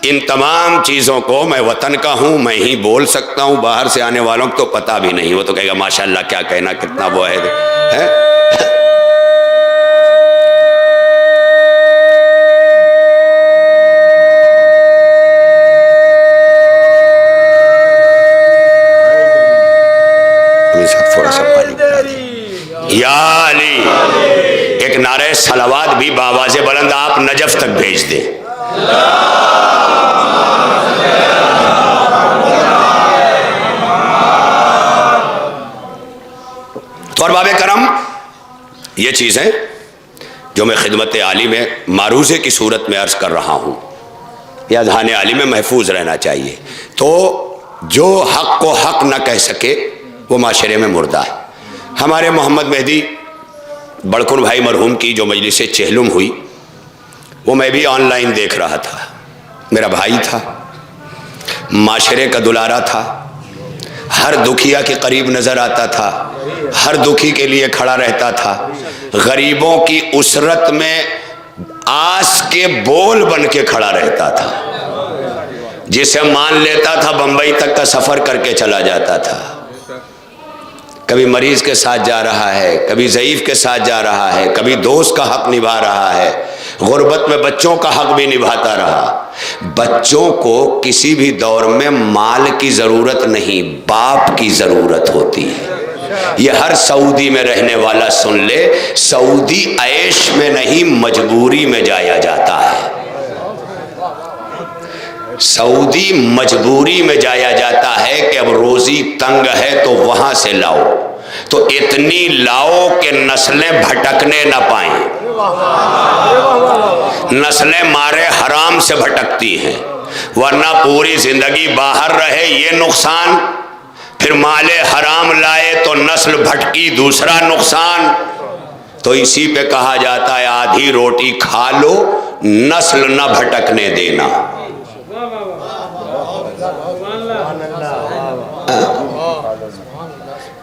ان تمام چیزوں کو، میں وطن کا ہوں، میں ہی بول سکتا ہوں، باہر سے آنے والوں کو تو پتہ بھی نہیں. وہ تو کہے گا ماشاءاللہ کیا کہنا، کتنا وہ ہے. تھوڑا سا پانی پلا دیں. یا علی، ایک نعرہ صلوات بھی بآواز بلند آپ نجف تک بھیج دیں. تو ارباب کرم، یہ چیزیں جو میں خدمت عالی میں معروضے کی صورت میں عرض کر رہا ہوں، یہ اذہان عالی میں محفوظ رہنا چاہیے. تو جو حق کو حق نہ کہہ سکے وہ معاشرے میں مردہ ہے. ہمارے محمد مہدی بڑکن بھائی مرحوم کی جو مجلس چہلم ہوئی، وہ میں بھی آن لائن دیکھ رہا تھا. میرا بھائی تھا، معاشرے کا دلارا تھا، ہر دکھیا کے قریب نظر آتا تھا، ہر دکھی کے لیے کھڑا رہتا تھا، غریبوں کی اسرت میں آس کے بول بن کے کھڑا رہتا تھا. جسے مان لیتا تھا بمبئی تک کا سفر کر کے چلا جاتا تھا. کبھی مریض کے ساتھ جا رہا ہے، کبھی ضعیف کے ساتھ جا رہا ہے، کبھی دوست کا حق نبھا رہا ہے، غربت میں بچوں کا حق بھی نبھاتا رہا. بچوں کو کسی بھی دور میں مال کی ضرورت نہیں، باپ کی ضرورت ہوتی ہے. یہ ہر سعودی میں رہنے والا سن لے، سعودی عیش میں نہیں مجبوری میں جایا جاتا ہے. سعودی مجبوری میں جایا جاتا ہے کہ اب روزی تنگ ہے تو وہاں سے لاؤ، تو اتنی لاؤ کہ نسلیں بھٹکنے نہ پائیں. نسلیں مارے حرام سے بھٹکتی ہیں، ورنہ پوری زندگی باہر رہے یہ نقصان، پھر مال حرام لائے تو نسل بھٹکی دوسرا نقصان. تو اسی پہ کہا جاتا ہے آدھی روٹی کھا لو، نسل نہ بھٹکنے دینا.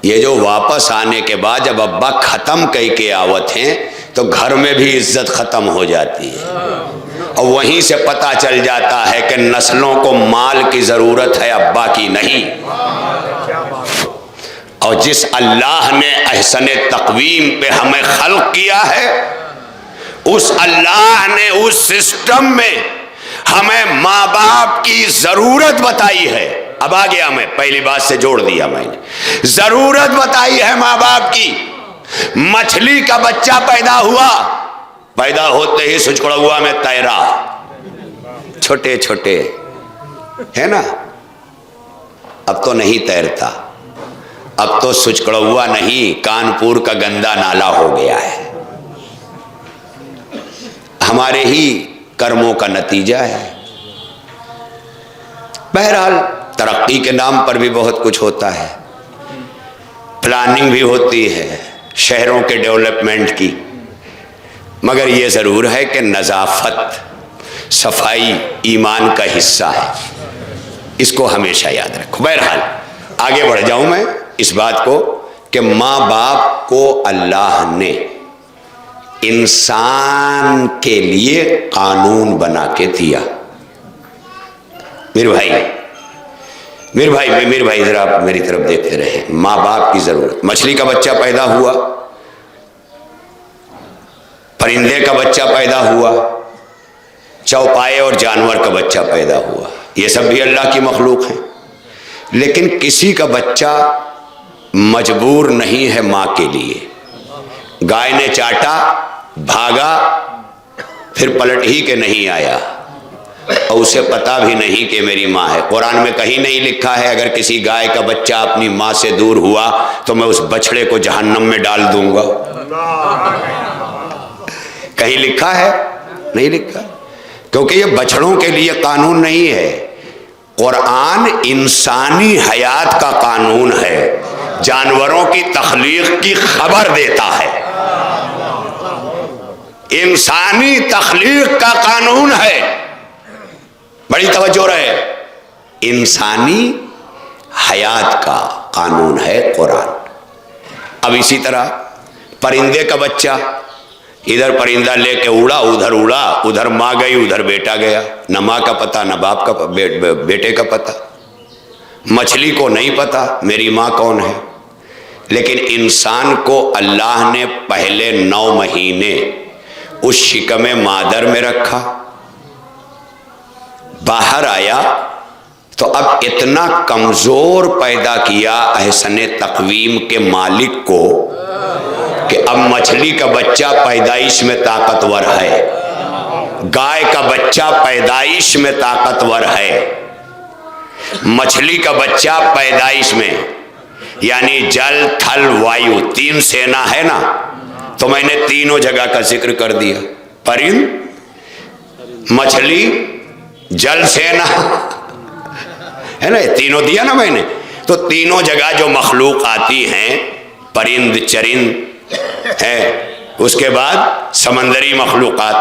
یہ جو واپس آنے کے بعد جب ابا ختم کئی کے آوت ہیں تو گھر میں بھی عزت ختم ہو جاتی ہے، اور وہیں سے پتہ چل جاتا ہے کہ نسلوں کو مال کی ضرورت ہے، ابا کی نہیں. اور جس اللہ نے احسن تقویم پہ ہمیں خلق کیا ہے، اس اللہ نے اس سسٹم میں ہمیں ماں باپ کی ضرورت بتائی ہے. اب آ گیا، میں پہلی بات سے جوڑ دیا، میں نے ضرورت بتائی ہے ماں باپ کی. مچھلی کا بچہ پیدا ہوا، پیدا ہوتے ہی سچکڑوا میں تیرا، چھوٹے چھوٹے ہے نا. اب تو نہیں تیرتا، اب تو سچکڑوا نہیں، کانپور کا گندا نالا ہو گیا ہے. ہمارے ہی کرموں کا نتیجہ ہے. بہرحال ترقی کے نام پر بھی بہت کچھ ہوتا ہے، پلاننگ بھی ہوتی ہے شہروں کے ڈیولپمنٹ کی، مگر یہ ضرور ہے کہ نظافت، صفائی ایمان کا حصہ ہے. اس کو ہمیشہ یاد رکھو. بہرحال آگے بڑھ جاؤں میں اس بات کو کہ ماں باپ کو اللہ نے انسان کے لیے قانون بنا کے دیا. میر بھائی ذرا آپ میری طرف دیکھتے رہے. ماں باپ کی ضرورت، مچھلی کا بچہ پیدا ہوا، پرندے کا بچہ پیدا ہوا، چوپائے اور جانور کا بچہ پیدا ہوا، یہ سب بھی اللہ کی مخلوق ہیں. لیکن کسی کا بچہ مجبور نہیں ہے ماں کے لیے. گائے نے چاٹا، بھاگا، پھر پلٹ ہی کے نہیں آیا، اور اسے پتا بھی نہیں کہ میری ماں ہے. قرآن میں کہیں نہیں لکھا ہے اگر کسی گائے کا بچہ اپنی ماں سے دور ہوا تو میں اس بچڑے کو جہنم میں ڈال دوں گا. کہیں لکھا ہے؟ نہیں لکھا، کیونکہ یہ بچڑوں کے لیے قانون نہیں ہے. قرآن انسانی حیات کا قانون ہے، جانوروں کی تخلیق کی خبر دیتا ہے. انسانی تخلیق کا قانون ہے، بڑی توجہ رہے، انسانی حیات کا قانون ہے قرآن. اب اسی طرح پرندے کا بچہ، ادھر پرندہ لے کے اڑا، ادھر ماں گئی، ادھر بیٹا گیا، نہ ماں کا پتہ نہ باپ کا بیٹے کا پتہ۔ مچھلی کو نہیں پتہ میری ماں کون ہے، لیکن انسان کو اللہ نے پہلے 9 مہینے اس شکم مادر میں رکھا، باہر آیا تو اب اتنا کمزور پیدا کیا احسن تقویم کے مالک کو کہ اب مچھلی کا بچہ پیدائش میں طاقتور ہے، گائے کا بچہ پیدائش میں طاقتور ہے، مچھلی کا بچہ پیدائش میں، یعنی جل تھل وایو 3 سینا ہے نا، تو میں نے تینوں جگہ کا ذکر کر دیا، پرند، مچھلی، جل سینا ہے نا، یہ تینوں دیا نا میں نے۔ تو تینوں جگہ جو مخلوق آتی ہیں، پرند چرند ہے، اس کے بعد سمندری مخلوقات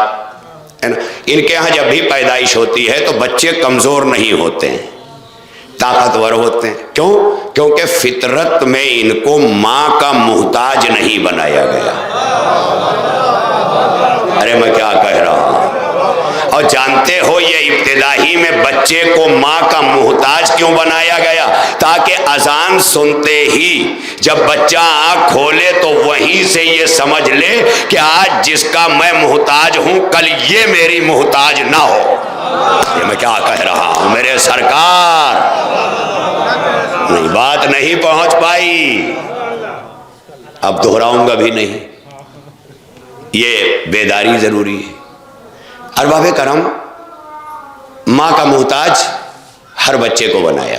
ہے نا، ان کے ہاں جب بھی پیدائش ہوتی ہے تو بچے کمزور نہیں ہوتے ہیں، طاقتور ہوتے ہیں۔ کیوں؟ کیونکہ فطرت میں ان کو ماں کا محتاج نہیں بنایا گیا۔ ارے میں کیا کہہ رہا ہوں؟ اور جانتے ہو یہ ابتدائی میں بچے کو ماں کا محتاج کیوں بنایا گیا؟ تاکہ اذان سنتے ہی جب بچہ آنکھ کھولے تو وہیں سے یہ سمجھ لے کہ آج جس کا میں محتاج ہوں کل یہ میری محتاج نہ ہو۔ یہ میں کیا کہہ رہا ہوں میرے سرکار؟ نہیں، بات نہیں پہنچ پائی، اب دہراؤں گا بھی نہیں، یہ بیداری ضروری ہے۔ ارباب کرم، ماں کا محتاج ہر بچے کو بنایا،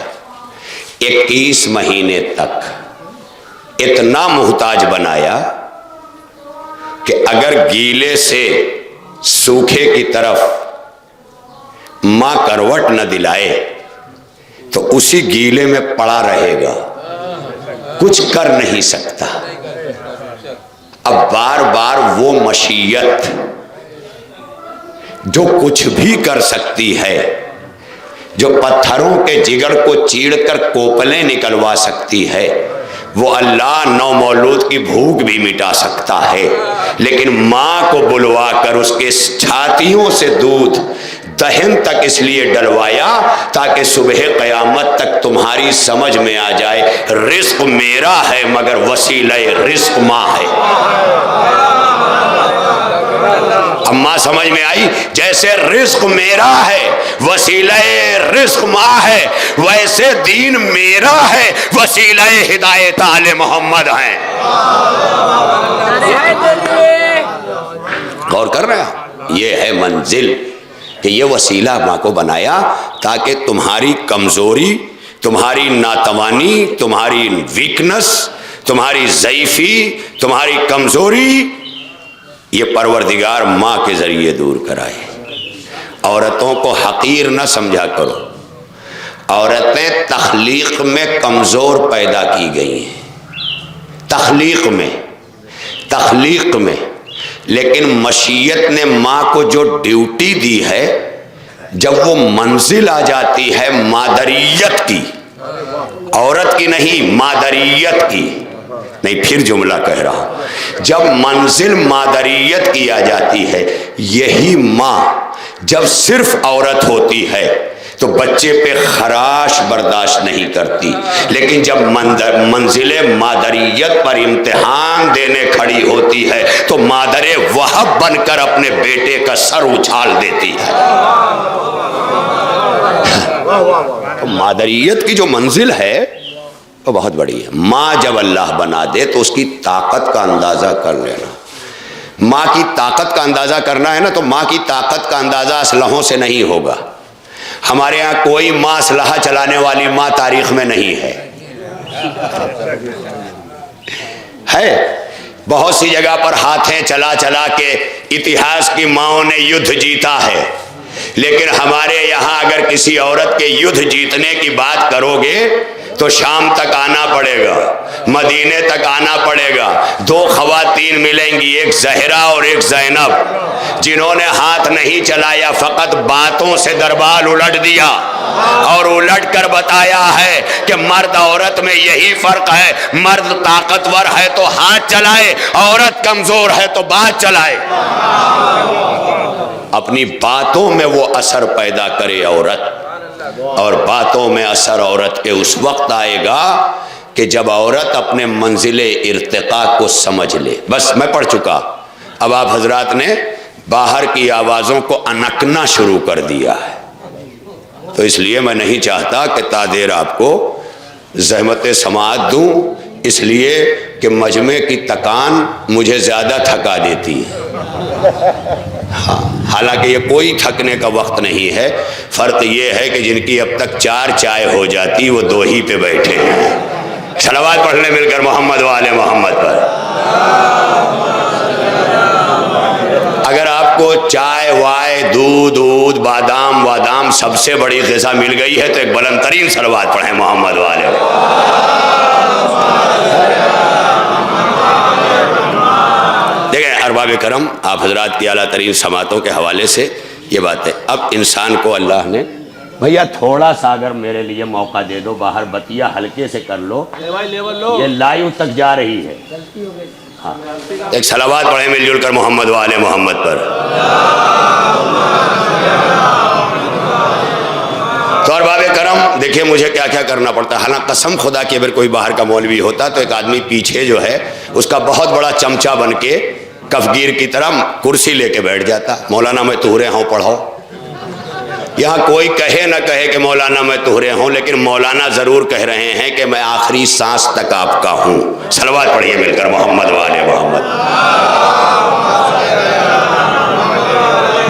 21 مہینے تک اتنا محتاج بنایا کہ اگر گیلے سے سوکھے کی طرف ماں کروٹ نہ دلائے تو اسی گیلے میں پڑا رہے گا، کچھ کر نہیں سکتا۔ اب بار بار وہ مشیت جو کچھ بھی کر سکتی ہے، جو پتھروں کے جگر کو چیڑ کر کوپلیں نکلوا سکتی ہے، وہ اللہ نو مولود کی بھوک بھی مٹا سکتا ہے، لیکن ماں کو بلوا کر اس کے چھاتیوں سے دودھ دہن تک اس لیے ڈلوایا تاکہ صبح قیامت تک تمہاری سمجھ میں آ جائے رزق میرا ہے مگر وسیلہ رزق ماں ہے۔ اماں سمجھ میں آئی؟ جیسے رزق میرا ہے وسیلہ رزق ماں ہے، ویسے دین میرا ہے وسیلہ ہدایت آل محمد ہیں۔ غور کر رہے ہیں؟ یہ ہے منزل کہ یہ وسیلہ ماں کو بنایا تاکہ تمہاری کمزوری، تمہاری ناتوانی، تمہاری ویکنس، تمہاری ضعیفی، تمہاری کمزوری یہ پروردگار ماں کے ذریعے دور کرائے۔ عورتوں کو حقیر نہ سمجھا کرو، عورتیں تخلیق میں کمزور پیدا کی گئی ہیں، تخلیق میں، لیکن مشیت نے ماں کو جو ڈیوٹی دی ہے، جب وہ منزل آ جاتی ہے مادریت کی، عورت کی نہیں، مادریت کی، نہیں پھر جملہ کہہ رہا ہوں، جب منزل مادریت کی آ جاتی ہے، یہی ماں جب صرف عورت ہوتی ہے تو بچے پہ خراش برداشت نہیں کرتی، لیکن جب منزل مادریت پر امتحان دینے کھڑی ہوتی ہے تو مادر وہب بن کر اپنے بیٹے کا سر اچھال دیتی ہے۔ مادریت کی جو منزل ہے وہ بہت بڑی ہے۔ ماں جب اللہ بنا دے تو اس کی طاقت کا اندازہ کر لینا۔ ماں کی طاقت کا اندازہ کرنا ہے نا، تو ماں کی طاقت کا اندازہ اسلحوں سے نہیں ہوگا۔ ہمارے ہاں کوئی ماں اسلحہ چلانے والی ماں تاریخ میں نہیں ہے۔ بہت سی جگہ پر ہاتھیں چلا چلا کے اتہاس کی ماؤں نے یدھ جیتا ہے، لیکن ہمارے یہاں اگر کسی عورت کے یدھ جیتنے کی بات کرو گے تو شام تک آنا پڑے گا، مدینے تک آنا پڑے گا، 2 خواتین ملیں گی، ایک زہرا اور ایک زینب، جنہوں نے ہاتھ نہیں چلایا فقط باتوں سے دربار الٹ دیا اور الٹ کر بتایا ہے کہ مرد عورت میں یہی فرق ہے، مرد طاقتور ہے تو ہاتھ چلائے، عورت کمزور ہے تو بات چلائے۔ اپنی باتوں میں وہ اثر پیدا کرے عورت، اور باتوں میں اثر عورت کے اس وقت آئے گا کہ جب عورت اپنے منزل ارتقاء کو سمجھ لے۔ بس میں پڑھ چکا، اب آپ حضرات نے باہر کی آوازوں کو انکنا شروع کر دیا ہے، تو اس لیے میں نہیں چاہتا کہ تا دیر آپ کو زحمت سماعت دوں، اس لیے کہ مجمع کی تکان مجھے زیادہ تھکا دیتی ہے۔ ہاں، حالانکہ یہ کوئی تھکنے کا وقت نہیں ہے، فرق یہ ہے کہ جن کی اب تک 4 چائے ہو جاتی وہ 2 ہی پہ بیٹھے ہیں۔ صلوات پڑھ لیں مل کر محمد و آل محمد پر۔ اگر آپ کو چائے وائے دودھ بادام وادام سب سے بڑی غذا مل گئی ہے تو ایک بلند ترین صلوات پڑھیں محمد و آل محمد۔ دیکھیں ارباب کرم، آپ حضرات کی اعلیٰ ترین سماعتوں کے حوالے سے یہ بات ہے۔ اب انسان کو اللہ نے، بھیا تھوڑا سا اگر میرے لیے موقع دے دو، باہر بتیا ہلکے سے کر لو، یہ لائیو تک جا رہی ہے۔ ہاں، ایک صلوات پڑھیں مل جل کر محمد و آل محمد پر۔ تو ارباب کرم دیکھیں مجھے کیا کیا کرنا پڑتا ہے، حالانکہ قسم خدا کی اگر کوئی باہر کا مولوی ہوتا تو ایک آدمی پیچھے جو ہے اس کا بہت بڑا چمچہ بن کے کفگیر کی طرح کرسی لے کے بیٹھ جاتا، مولانا میں تہرے ہوں پڑھاؤ۔ یہاں کوئی کہے نہ کہے کہ مولانا میں تہرے ہوں، لیکن مولانا ضرور کہہ رہے ہیں کہ میں آخری سانس تک آپ کا ہوں۔ صلوات پڑھیے مل کر محمد و آل محمد۔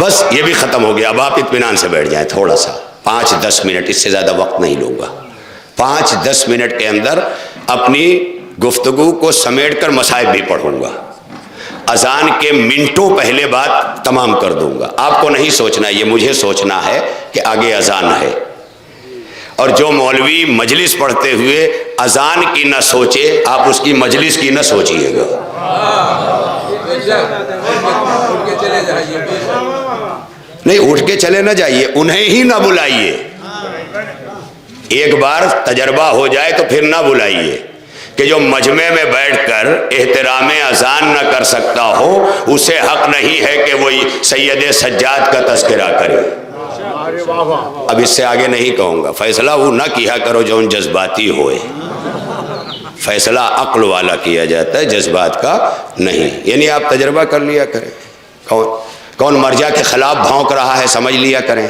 بس یہ بھی ختم ہو گیا، اب آپ اطمینان سے بیٹھ جائیں، تھوڑا سا 5-10 منٹ، اس سے زیادہ وقت نہیں لوں گا۔ 5-10 منٹ کے اندر اپنی گفتگو کو سمیٹ کر مصائب بھی پڑھوں گا، اذان کے منٹوں پہلے بات تمام کر دوں گا۔ آپ کو نہیں سوچنا، یہ مجھے سوچنا ہے کہ آگے اذان ہے، اور جو مولوی مجلس پڑھتے ہوئے اذان کی نہ سوچے آپ اس کی مجلس کی نہ سوچیے گا۔ نہیں، اٹھ کے چلے نہ جائیے، انہیں ہی نہ بلائیے۔ ایک بار تجربہ ہو جائے تو پھر نہ بلائیے کہ جو مجمع میں بیٹھ کر احترام اذان نہ کر سکتا ہو اسے حق نہیں ہے کہ وہ سید سجاد کا تذکرہ کرے۔ اب اس سے آگے نہیں کہوں گا، فیصلہ وہ نہ کیا کرو جو ان جذباتی ہوئے، فیصلہ عقل والا کیا جاتا ہے، جذبات کا نہیں۔ یعنی آپ تجربہ کر لیا کریں، کون مرجع کے خلاف بھونک رہا ہے سمجھ لیا کریں،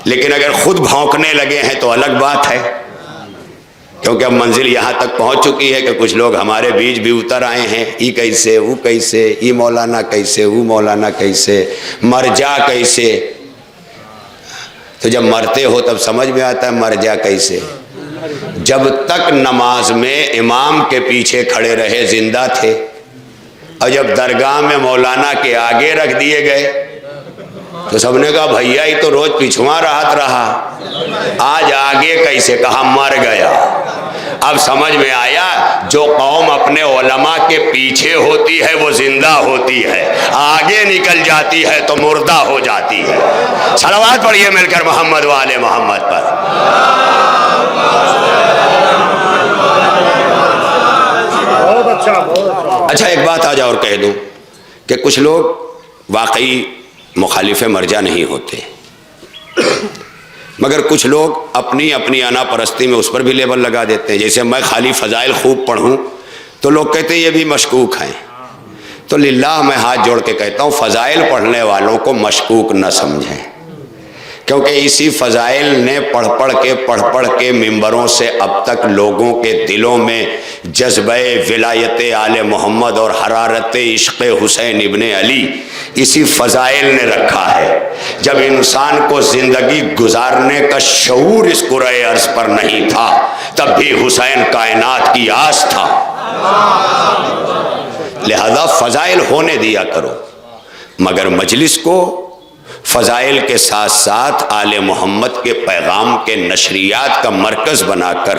لیکن اگر خود بھونکنے لگے ہیں تو الگ بات ہے، کیونکہ اب منزل یہاں تک پہنچ چکی ہے کہ کچھ لوگ ہمارے بیچ بھی اتر آئے ہیں، ای کیسے وہ کیسے، ای مولانا کیسے وہ مولانا کیسے، مرجع کیسے۔ تو جب مرتے ہو تب سمجھ میں آتا ہے مرجع کیسے۔ جب تک نماز میں امام کے پیچھے کھڑے رہے زندہ تھے، اور جب درگاہ میں مولانا کے آگے رکھ دیے گئے تو سب نے کہا بھیا ہی تو روز پیچھواں راحت رہا، آج آگے کیسے، کہا مر گیا۔ اب سمجھ میں آیا جو قوم اپنے علماء کے پیچھے ہوتی ہے وہ زندہ ہوتی ہے، آگے نکل جاتی ہے تو مردہ ہو جاتی ہے۔ صلوات پڑھیے مل کر محمد و آل محمد پر۔ اچھا ایک بات آج اور کہہ دوں کہ کچھ لوگ واقعی مخالف مرجع نہیں ہوتے، مگر کچھ لوگ اپنی انا پرستی میں اس پر بھی لیبل لگا دیتے ہیں۔ جیسے میں خالی فضائل خوب پڑھوں تو لوگ کہتے ہیں یہ بھی مشکوک ہیں، تو للہ میں ہاتھ جوڑ کے کہتا ہوں فضائل پڑھنے والوں کو مشکوک نہ سمجھیں، کیونکہ اسی فضائل نے پڑھ پڑھ کے ممبروں سے اب تک لوگوں کے دلوں میں جذبہ ولایت آل محمد اور حرارت عشق حسین ابن علی اسی فضائل نے رکھا ہے۔ جب انسان کو زندگی گزارنے کا شعور اس کرۂ ارض پر نہیں تھا تب بھی حسین کائنات کی آس تھا، لہذا فضائل ہونے دیا کرو، مگر مجلس کو فضائل کے ساتھ ساتھ آل محمد کے پیغام کے نشریات کا مرکز بنا کر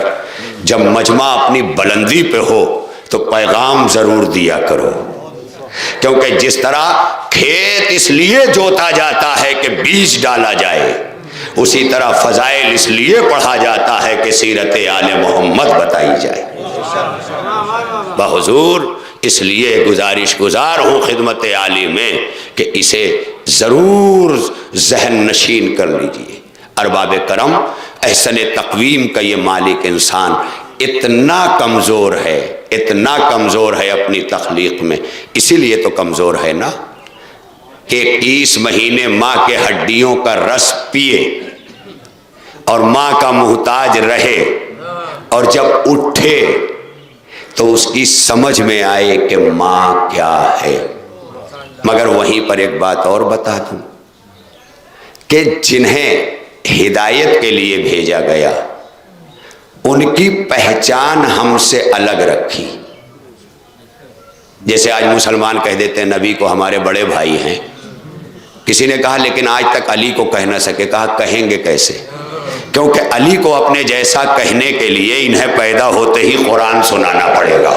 جب مجمع اپنی بلندی پہ ہو تو پیغام ضرور دیا کرو۔ کیونکہ جس طرح کھیت اس لیے جوتا جاتا ہے کہ بیج ڈالا جائے، اسی طرح فضائل اس لیے پڑھا جاتا ہے کہ سیرت آل محمد بتائی جائے۔ بحضور اس لیے گزارش گزار ہوں خدمت عالی میں کہ اسے ضرور ذہن نشین کر لیجئے۔ ارباب کرم، احسن تقویم کا یہ مالک انسان اتنا کمزور ہے، اتنا کمزور ہے اپنی تخلیق میں، اسی لیے تو کمزور ہے نا کہ 21 مہینے ماں کے ہڈیوں کا رس پیے اور ماں کا محتاج رہے، اور جب اٹھے تو اس کی سمجھ میں آئے کہ ماں کیا ہے۔ مگر وہیں پر ایک بات اور بتا دوں کہ جنہیں ہدایت کے لیے بھیجا گیا ان کی پہچان ہم سے الگ رکھی۔ جیسے آج مسلمان کہہ دیتے ہیں نبی کو ہمارے بڑے بھائی ہیں، کسی نے کہا لیکن آج تک علی کو کہہ نہ سکے، کہا کہیں گے کیسے، کیونکہ علی کو اپنے جیسا کہنے کے لیے انہیں پیدا ہوتے ہی قرآن سنانا پڑے گا۔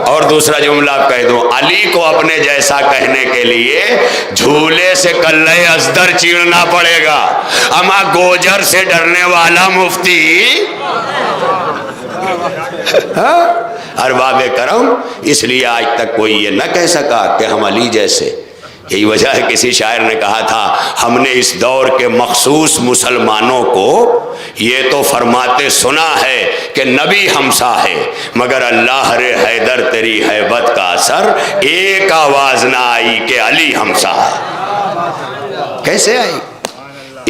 اور دوسرا جملہ کہہ دوں، علی کو اپنے جیسا کہنے کے لیے جھولے سے کلے ازدر چیرنا پڑے گا، اما گوجر سے ڈرنے والا مفتی۔ ارباب کرم، اس لیے آج تک کوئی یہ نہ کہہ سکا کہ ہم علی جیسے۔ یہی وجہ ہے کسی شاعر نے کہا تھا ہم نے اس دور کے مخصوص مسلمانوں کو یہ تو فرماتے سنا ہے کہ نبی ہمسا ہے، مگر اللہ رے حیدر تیری ہیبت کا اثر ایک آواز نہ آئی کہ علی ہمسا ہے۔ کیسے آئی؟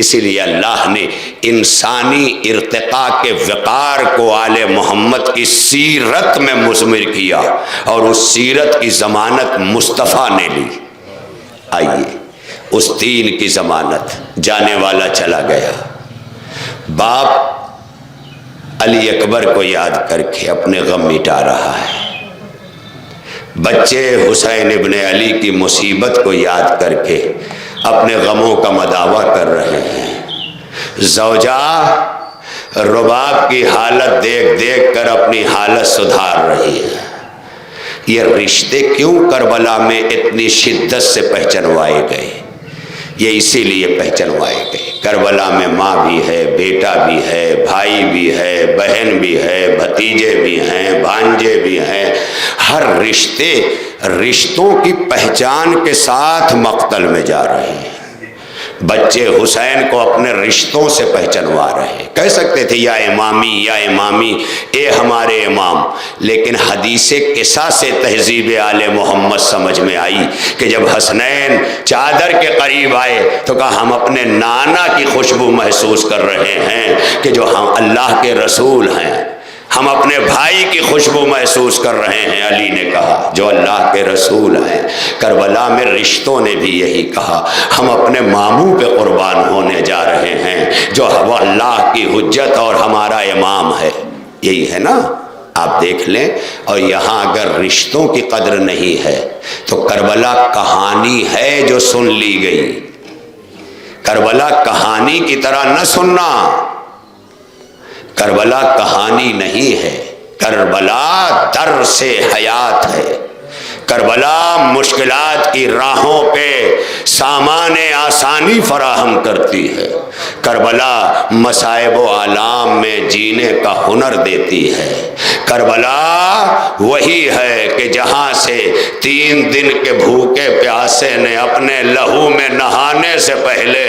اسی لیے اللہ نے انسانی ارتقاء کے وقار کو آل محمد کی سیرت میں مضمر کیا، اور اس سیرت کی ضمانت مصطفیٰ نے لی۔ آئیے اس دین کی ضمانت، جانے والا چلا گیا، باپ علی اکبر کو یاد کر کے اپنے غم مٹا رہا ہے، بچے حسین ابن علی کی مصیبت کو یاد کر کے اپنے غموں کا مداوع کر رہے ہیں، زوجہ رباب کی حالت دیکھ دیکھ کر اپنی حالت سدھار رہی ہے۔ یہ رشتے کیوں کربلا میں اتنی شدت سے پہچنوائے گئے؟ یہ اسی لیے پہچنوائے گئے، کربلا میں ماں بھی ہے، بیٹا بھی ہے، بھائی بھی ہے، بہن بھی ہے، بھتیجے بھی ہیں، بھانجے بھی ہیں، ہر رشتوں کی پہچان کے ساتھ مقتل میں جا رہے ہیں۔ بچے حسین کو اپنے رشتوں سے پہچنوا رہے ہیں، کہہ سکتے تھے یا امامی یا امامی، اے ہمارے امام، لیکن حدیث قصہ سے تہذیب آل محمد سمجھ میں آئی کہ جب حسنین چادر کے قریب آئے تو کہا ہم اپنے نانا کی خوشبو محسوس کر رہے ہیں کہ جو ہم اللہ کے رسول ہیں، ہم اپنے بھائی کی خوشبو محسوس کر رہے ہیں۔ علی نے کہا جو اللہ کے رسول ہیں۔ کربلا میں رشتوں نے بھی یہی کہا ہم اپنے ماموں پہ قربان ہونے جا رہے ہیں جو وہ اللہ کی حجت اور ہمارا امام ہے۔ یہی ہے نا، آپ دیکھ لیں۔ اور یہاں اگر رشتوں کی قدر نہیں ہے تو کربلا کہانی ہے جو سن لی گئی، کربلا کہانی کی طرح نہ سننا، کربلا کہانی نہیں ہے، کربلا در سے حیات ہے، کربلا مشکلات کی راہوں پہ سامان آسانی فراہم کرتی ہے، کربلا مصائب و آلام میں جینے کا ہنر دیتی ہے، کربلا وہی ہے کہ جہاں سے 3 دن کے بھوکے پیاسے نے اپنے لہو میں نہانے سے پہلے،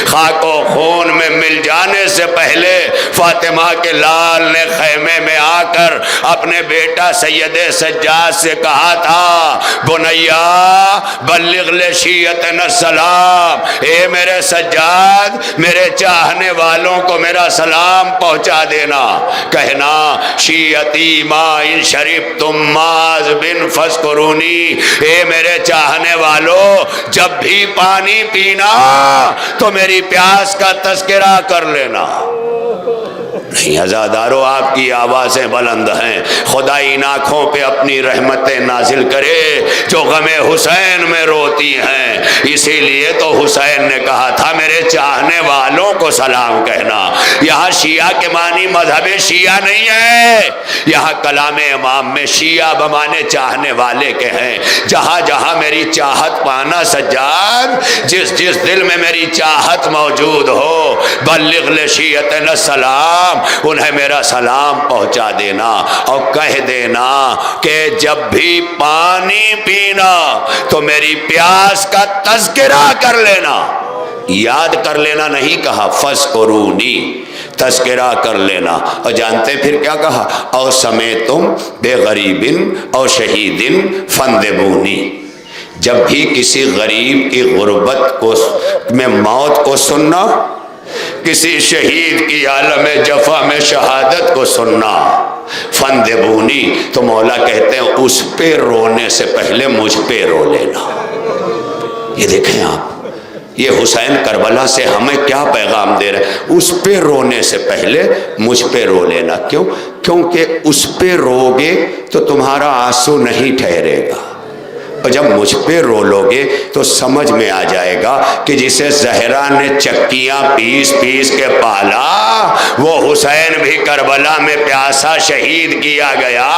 خاک و خون میں مل جانے سے پہلے، فاطمہ کے لال نے خیمے میں آ کر اپنے بیٹا سید سجاد سے کہا تھا بنیا بلغ لشیعتنا السلام، اے میرے سجاد میرے چاہنے والوں کو میرا سلام پہنچا دینا، کہنا شیعتی ما ان شربتم ماز بن فذکرونی، اے میرے چاہنے والوں جب بھی پانی پینا تو میری پیاس کا تذکرہ کر لینا۔ نہیں عزادارو آپ کی آوازیں بلند ہیں، خدا ان آنکھوں پہ اپنی رحمتیں نازل کرے جو غم حسین میں روتی ہیں۔ اسی لیے تو حسین نے کہا تھا میرے چاہنے والوں کو سلام کہنا۔ یہاں شیعہ کے معنی مذہب شیعہ نہیں ہے، یہاں کلام امام میں شیعہ بمانے چاہنے والے کے ہیں۔ جہاں جہاں میری چاہت پانا سجاد، جس جس دل میں میری چاہت موجود ہو، بلغ لشیعتنا السلام، انہیں میرا سلام پہنچا دینا اور کہہ دینا کہ جب بھی پانی پینا تو میری پیاس کا تذکرہ کر لینا۔ یاد کر لینا نہیں کہا، فذکرونی، تذکرہ کر لینا۔ اور جانتے پھر کیا کہا؟ او سمیتم بے غریب او شہید فندبونی، جب بھی کسی غریب کی غربت کو میں موت کو سننا، کسی شہید کی عالم جفا میں شہادت کو سننا، فندبونی، تو مولا کہتے ہیں اس پہ رونے سے پہلے مجھ پہ رو لینا۔ یہ دیکھیں آپ، یہ حسین کربلا سے ہمیں کیا پیغام دے رہے ہیں؟ اس پہ رونے سے پہلے مجھ پہ رو لینا۔ کیوں؟ کیونکہ اس پہ روگے تو تمہارا آنسو نہیں ٹھہرے گا، اور جب مجھ پہ رو لوگے تو سمجھ میں آ جائے گا کہ جسے زہرا نے چکیاں پیس پیس کے پالا، وہ حسین بھی کربلا میں پیاسا شہید کیا گیا،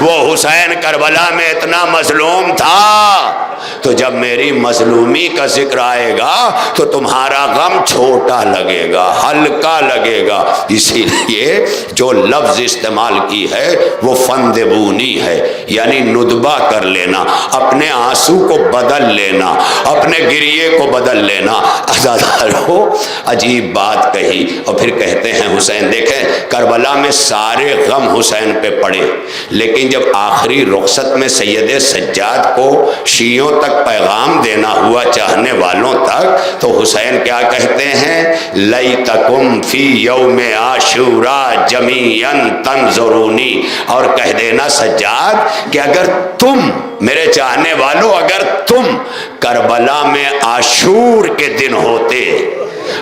وہ حسین کربلا میں اتنا مظلوم تھا۔ تو جب میری مظلومی کا ذکر آئے گا تو تمہارا غم چھوٹا لگے گا، ہلکا لگے گا۔ اسی لیے جو لفظ استعمال کی ہے وہ فندبونی ہے، یعنی ندبہ کر لینا، اپنے آنسو کو بدل لینا، اپنے گریے کو بدل لینا۔ عزادارو عجیب بات کہی، اور پھر کہتے ہیں حسین، دیکھیں کربلا میں سارے غم حسین پہ پڑے، لیکن جب آخری رخصت میں سید سجاد کو شیعوں تک پیغام دینا ہوا، چاہنے والوں تک، تو حسین کیا کہتے ہیں؟ لیتکم فی یوم عاشوراء جمیعا تنظرونی، اور کہہ دینا سجاد کہ اگر تم میرے چاہنے والوں، اگر تم کربلا میں عاشور کے دن ہوتے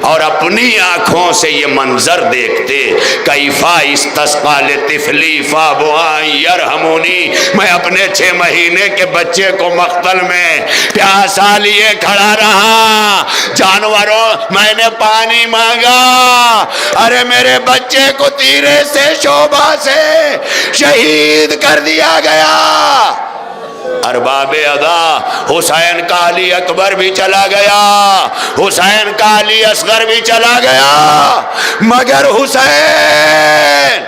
اور اپنی آنکھوں سے یہ منظر دیکھتے، کیفا استسقا لطفلی فابوا یرحمونی، میں اپنے 6 مہینے کے بچے کو مقتل میں پیاسا لیے کھڑا رہا، جانوروں میں نے پانی مانگا، ارے میرے بچے کو تیرے سے شعبہ سے شہید کر دیا گیا۔ ارباب ادا، حسین کا علی اکبر بھی چلا گیا، حسین کا علی اصغر بھی چلا گیا، مگر حسین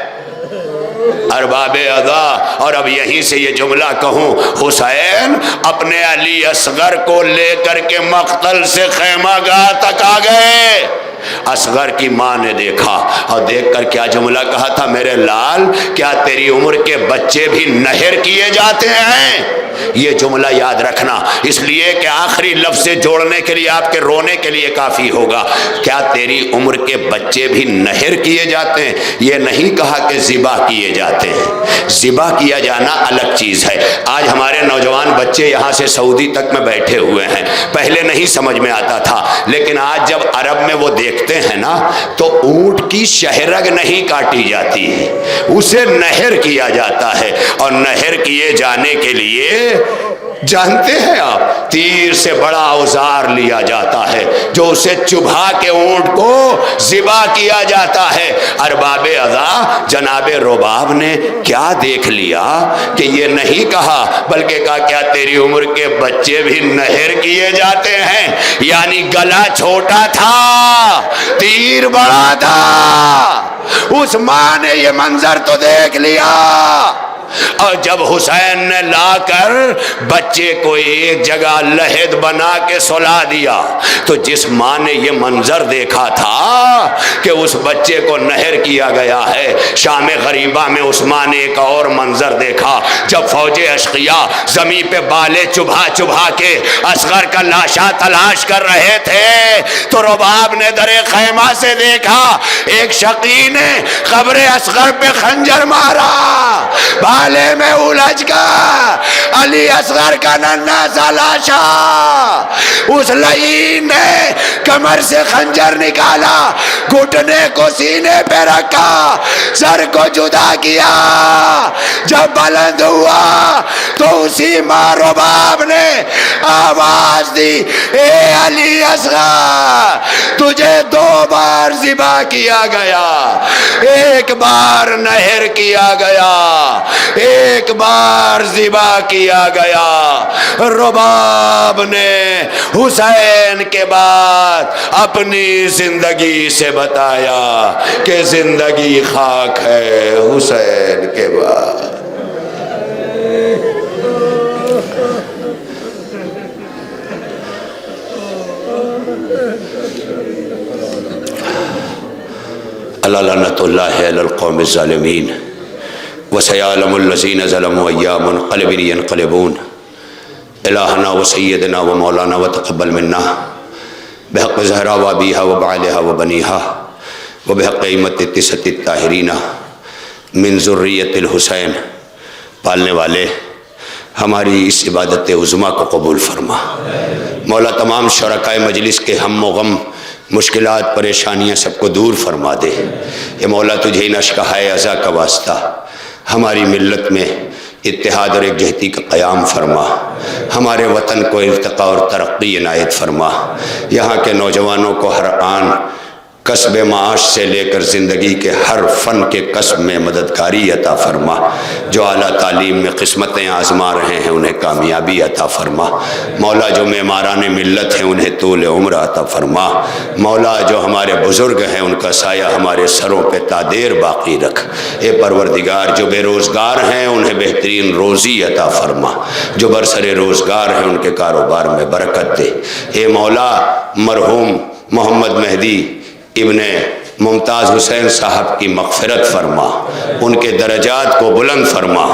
ارباب ادا۔ اور اب یہیں سے یہ جملہ کہوں، حسین اپنے علی اصغر کو لے کر کے مقتل سے خیمہ گاہ تک آ گئے۔ اصغر کی ماں نے دیکھا اور دیکھ کر کیا جملہ کہا تھا؟ میرے لال، کیا تیری عمر کے بچے بھی نہر کیے جاتے ہیں؟ یہ جملہ یاد رکھنا، اس لیے کہ آخری لفظ سے جوڑنے کے لیے آپ کے رونے کے لیے کافی ہوگا۔ کیا تیری عمر کے بچے بھی نہر کیے جاتے ہیں؟ یہ نہیں کہا کہ ذبح کیے جاتے ہیں، ذبح کیا جانا الگ چیز ہے۔ آج ہمارے نوجوان بچے یہاں سے سعودی تک میں بیٹھے ہوئے ہیں، پہلے نہیں سمجھ میں آتا تھا، لیکن آج جب عرب میں وہ دیکھتے ہیں نا تو اونٹ کی شہرگ نہیں کاٹی جاتی ہے، اسے نہر کیا جاتا ہے، اور نہر کیے جانے کے لیے جانتے ہیں آپ، تیر سے بڑا اوزار لیا جاتا ہے جو اسے چبھا کے اونٹ کو ذبح کیا جاتا ہے۔ ارباب ادا جناب رباب نے کیا دیکھ لیا کہ یہ نہیں کہا، بلکہ کہا کیا تیری عمر کے بچے بھی نہر کیے جاتے ہیں؟ یعنی گلا چھوٹا تھا، تیر بڑا تھا۔ اس ماں نے یہ منظر تو دیکھ لیا، اور جب حسین نے لا کر بچے کو ایک جگہ لحد بنا کے سلا دیا تو جس ماں نے یہ منظر دیکھا تھا کہ اس بچے کو نہر کیا گیا ہے، شام غریبہ میں اس ماں نے ایک اور منظر دیکھا، جب فوج اشقیاء زمین پہ بالے چبھا چبھا کے اصغر کا لاشا تلاش کر رہے تھے تو رباب نے در خیمہ سے دیکھا ایک شقی نے قبر اصغر پہ خنجر مارا۔ نالے میں الجھ کر علی اصغر کا ننھا سا لاشا، اس لعین نے کمر سے خنجر نکالا، گھٹنے کو سینے پہ رکھا، سر کو جدا کیا، جب بلند ہوا تو اسی ماں رباب نے آواز دی، اے علی اصغر تجھے 2 بار ذبح کیا گیا، 1 بار نہر کیا گیا، 1 بار ذبح کیا گیا۔ رباب نے حسین کے بعد اپنی زندگی سے بتایا کہ زندگی خاک ہے حسین کے بعد۔ اللہ لعنت اللہ علی القوم الظالمین وسیعلم الذین ظلموا ای منقلب ینقلبون۔ الہنا و سیدنا و مولانا و تقبل منا بحق زہرا و ابیہا و بعلہا و بنیہا و بحق ائمۃ التسعۃ الطاہرین من ذریۃ الحسین۔ پالنے والے ہماری اس عبادت عظمیٰ کو قبول فرما مولا، تمام شرکائے مجلس کے ہم و غم، مشکلات، پریشانیاں سب کو دور فرما دے۔ اے مولا تجھے ان اشقہائے عزا کا واسطہ ہماری ملت میں اتحاد اور یکجہتی کا قیام فرما، ہمارے وطن کو ارتقاء اور ترقی عنایت فرما، یہاں کے نوجوانوں کو ہر آن کسب معاش سے لے کر زندگی کے ہر فن کے کسب میں مددگاری عطا فرما، جو اعلیٰ تعلیم میں قسمتیں آزما رہے ہیں انہیں کامیابی عطا فرما، مولا جو معماران ملت ہیں انہیں طول عمر عطا فرما، مولا جو ہمارے بزرگ ہیں ان کا سایہ ہمارے سروں پہ تادیر باقی رکھ۔ اے پروردگار جو بے روزگار ہیں انہیں بہترین روزی عطا فرما، جو برسر روزگار ہیں ان کے کاروبار میں برکت دے۔ اے مولا مرحوم محمد مہدی ابن ممتاز حسین صاحب کی مغفرت فرما، ان کے درجات کو بلند فرما،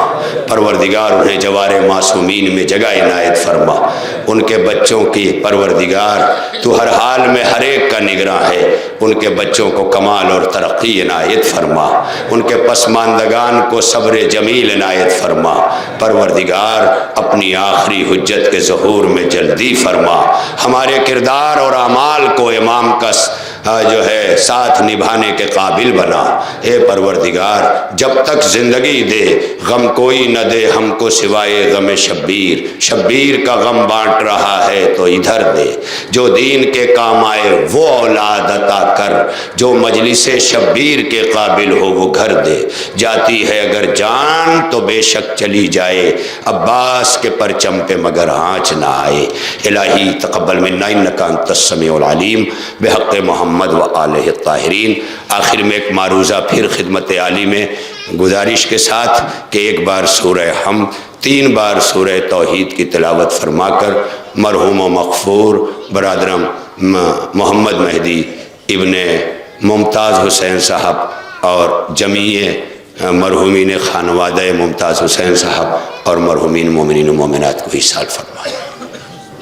پروردگار انہیں جوار معصومین میں جگہ عنایت فرما، ان کے بچوں کی پروردگار تو ہر حال میں ہر ایک کا نگراں ہے، ان کے بچوں کو کمال اور ترقی عنایت فرما، ان کے پسماندگان کو صبر جمیل عنایت فرما، پروردگار اپنی آخری حجت کے ظہور میں جلدی فرما، ہمارے کردار اور اعمال کو امام کا جو ہے ساتھ نبھانے کے قابل بنا۔ اے پروردگار جب تک زندگی دے غم کوئی نہ دے ہم کو سوائے غم شبیر، شبیر کا غم بانٹ رہا ہے تو ادھر دے، جو دین کے کام آئے وہ اولاد عطا کر، جو مجلس شبیر کے قابل ہو وہ گھر دے، جاتی ہے اگر جان تو بے شک چلی جائے، عباس کے پرچم پہ مگر آنچ نہ آئے۔ الہی تقبل منا انک انت السمیع العلیم بحق محمد و آلہ الطاہرین۔ آخر میں ایک معروضہ پھر خدمت عالی میں گزارش کے ساتھ کہ ایک بار سورہ حمد، 3 بار سورہ توحید کی تلاوت فرما کر مرحوم و مغفور برادرم محمد مہدی ابن ممتاز حسین صاحب اور جمیع مرحومین خانوادہ ممتاز حسین صاحب اور مرحومین مومنین و مومنات کو ایصال فرمائیں۔